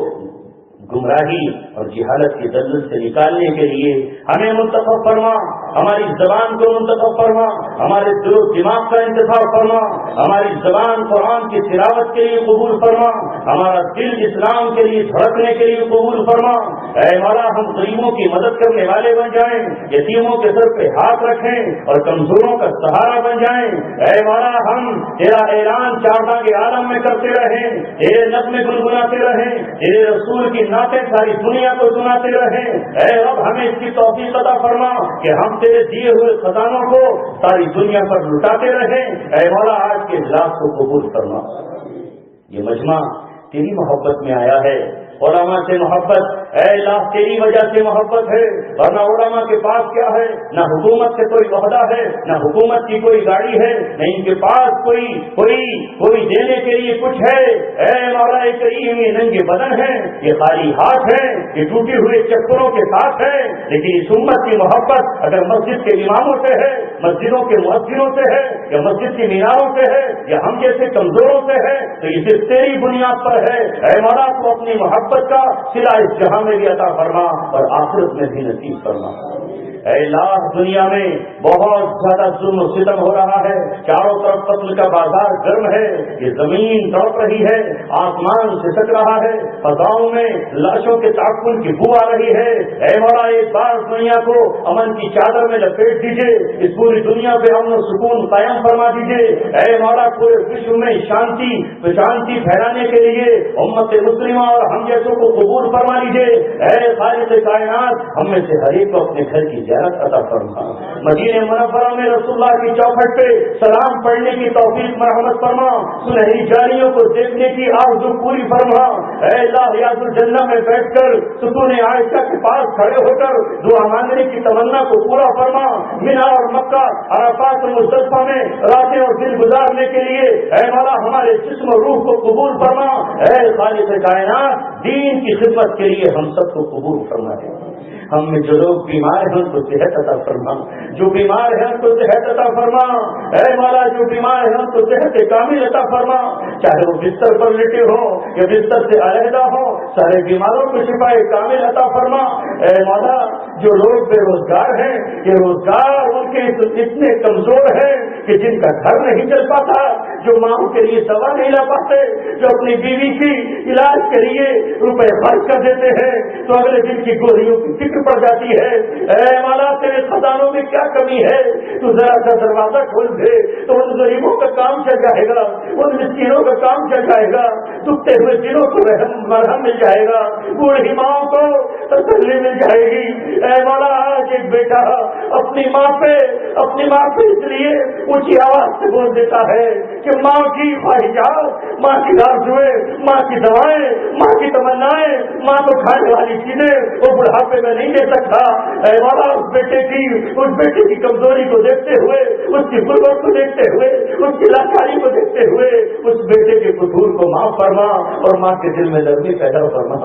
گمراہی اور جہالت کے دلدل سے نکالنے کے لیے ہمیں منتخب فرما، ہماری زبان کو منتخب فرما، ہمارے دل و دماغ کا انتخاب فرما، ہماری زبان قرآن کی تلاوت کے لیے قبول فرما، ہمارا دل اسلام کے لیے دھڑکنے کے لیے قبول فرما۔ اے مولا ہم غریبوں کی مدد کرنے والے بن جائیں، یتیموں کے سر پہ ہاتھ رکھیں اور کمزوروں کا سہارا بن جائیں۔ اے مولا ہم تیرا اعلان چاروں کے عالم میں کرتے رہیں، تیرے نغمے گنگناتے رہیں، تیرے رسول کی نعتیں ساری دنیا کو سناتے رہیں۔ اے رب ہمیں اس کی توفیق عطا فرما کہ ہم تیرے دیے ہوئے خزانوں کو ساری دنیا پر لٹاتے رہیں۔ اے مولا آج کے اجلاس کو قبول فرما۔ یہ مجمع تیری محبت میں آیا ہے، علماء سے محبت، اے اللہ تیری وجہ سے محبت ہے، ورنہ علماء کے پاس کیا ہے؟ نہ حکومت سے کوئی عہدہ ہے، نہ حکومت کی کوئی گاڑی ہے، نہ ان کے پاس کوئی دینے کے لیے کچھ ہے۔ اے مولا کریم یہ ننگے بدن ہیں، یہ خالی ہاتھ ہیں، یہ ٹوٹے ہوئے چکروں کے ساتھ ہیں، لیکن اس امت کی محبت اگر مسجد کے اماموں سے ہے، مسجدوں کے مؤذنوں سے ہے، یا مسجد کی میناروں سے ہے، یا ہم جیسے کمزوروں سے ہے، تو یہ صرف تیری بنیاد پر ہے۔ اے مولا تو اپنی محبت کا صلہ اس جہاں میں بھی عطا فرما اور آخرت میں بھی نصیب فرما۔ اے اللہ دنیا میں بہت زیادہ ظلم و ستم ہو رہا ہے، چاروں طرف قتل کا بازار گرم ہے، یہ زمین تڑپ رہی ہے، آسمان سسک رہا ہے، فضاؤں میں لاشوں کے تعفن کی بو آ رہی ہے۔ اے مولا ایک بار دنیا کو امن کی چادر میں لپیٹ دیجیے، اس پوری دنیا پہ امن و سکون قائم فرما دیجیے۔ اے مولا پورے وشو میں شانتی پھیلانے کے لیے امت مسلمہ اور ہم جیسوں کو قبول فرما لیجیے۔ اے خالق کائنات ہم میں سے ہر ایک کو اپنے گھر کی زیارت عطا فرما، مدینہ منورہ میں رسول اللہ کی چوکھٹ پہ سلام پڑھنے کی توفیق مرحمت فرما، سنہری جاریوں کو دیکھنے کی آرزو پوری فرما۔ اے اللہ ریاض الجنہ میں بیٹھ کر ستون عائشہ کے پاس کھڑے ہو کر دعا مانگنے کی تمنا کو پورا فرما، مینا اور مکہ عرفات اور مزدلفہ میں راتیں اور دن گزارنے کے لیے اے مولا ہمارے جسم اور روح کو قبول فرما۔ اے خالق کائنات دین کی خدمت کے لیے ہم سب کو قبول فرما دے۔ ہم میں جو لوگ بیمار ہیں ان کو صحت عطا فرما، جو بیمار ہیں ان کو صحت عطا فرما۔ اے مولا جو بیمار ہیں ان کو صحت کامل عطا فرما، چاہے وہ بستر پر لیٹے ہوں یا بستر سے علیحدہ ہوں، سارے بیماروں کو شفا کامل عطا فرما۔ اے مولا جو لوگ بے روزگار ہیں یہ روزگار ان کے اتنے کمزور ہیں کہ جن کا گھر نہیں چل پاتا، جو ماں کے لیے دوا نہیں لا پاتے، جو اپنی بیوی کی علاج کے لیے روپے خرچ کر دیتے ہیں تو اگلے دن کی گولیوں کی فکر پڑ جاتی ہے۔ اے مولا تیرے خزانوں میں کیا کمی ہے؟ تو ذرا سا دروازہ کھول دے تو ان غریبوں کا کام چل جائے گا، ان مسکینوں کا کام چل جائے گا، دکھتے ہوئے دلوں کو مرہم مل جائے گا، بوڑھی ماں کو تسلی مل جائے گی۔ اے مولا آج ایک بیٹا اپنی ماں پہ اس لیے اونچی آواز سے بول دیتا ہے کہ ماں کی خواہشات، ماں کی آرزوئیں، ماں کی دوائیں، ماں کی تمنائیں، ماں کو کھانے والی چیزیں وہ بڑھاپے میں نہیں دے سکتا۔ اے مولا اس بیٹے کی کمزوری کو دیکھتے ہوئے، اس کی غربت کو دیکھتے ہوئے، اس کی لاچاری کو دیکھتے ہوئے اس بیٹے کے قصور کو معاف فرما اور ماں کے دل میں نرمی پیدا فرما۔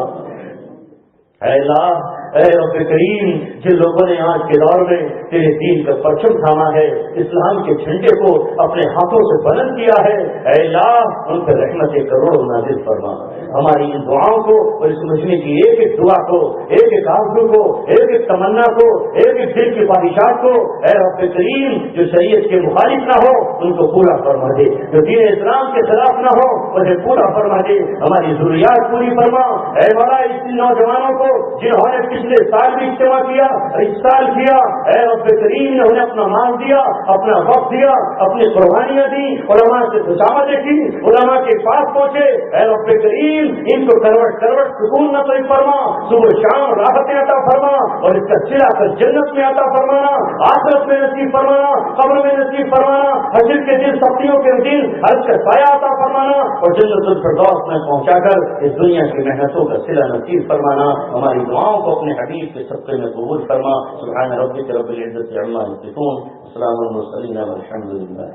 اے اللہ اے رب کریم جن لوگوں نے آج کے دور میں تیرے دین کا پرچم تھاما ہے، اسلام کے جھنڈے کو اپنے ہاتھوں سے بلند کیا ہے، اے اللہ ان پر رحمت کروڑوں نازل فرما۔ ہماری ان دعاؤں کو اور اس مجمع کی ایک ایک دعا کو، ایک ایک آرزو کو، ایک ایک تمنا کو، ایک ایک دل کی خواہشات کو اے رب کریم جو شریعت کے مخالف نہ ہو ان کو پورا فرما دے، جو دین اسلام کے خلاف نہ ہو انہیں پورا فرما دے، ہماری ضروریات پوری فرما۔ اے مولا اس نوجوانوں کو جنہوں نے پچھلے سال بھی اجتماع کیا، اس سال کیا، اے رب کریم نے انہیں اپنا مال دیا، اپنا وقت دیا، اپنی قربانیاں دی، علماء سے خوشامدیں کی، علماء کے پاس پہنچے، اے رب کریم ان کو کروٹ سکون نصیب فرما، صبح شام راحتیں عطا فرما اور اس کا صلہ کر جنت میں عطا فرمانا، آخرت میں نصیب فرمانا، قبر میں نصیب فرمانا، حشر کے دن سختیوں کے دن حج کا سایہ عطا فرمانا اور جنت الفردوس میں پہنچا کر اس دنیا کی محنتوں کا صلہ نصیب فرمانا۔ ہماری دعاؤں کو اپنے حبیب کے صدقے میں قبول فرما۔ سبحان ربک رب العزت عما یصفون، وسلام علی المرسلین والحمد للہ۔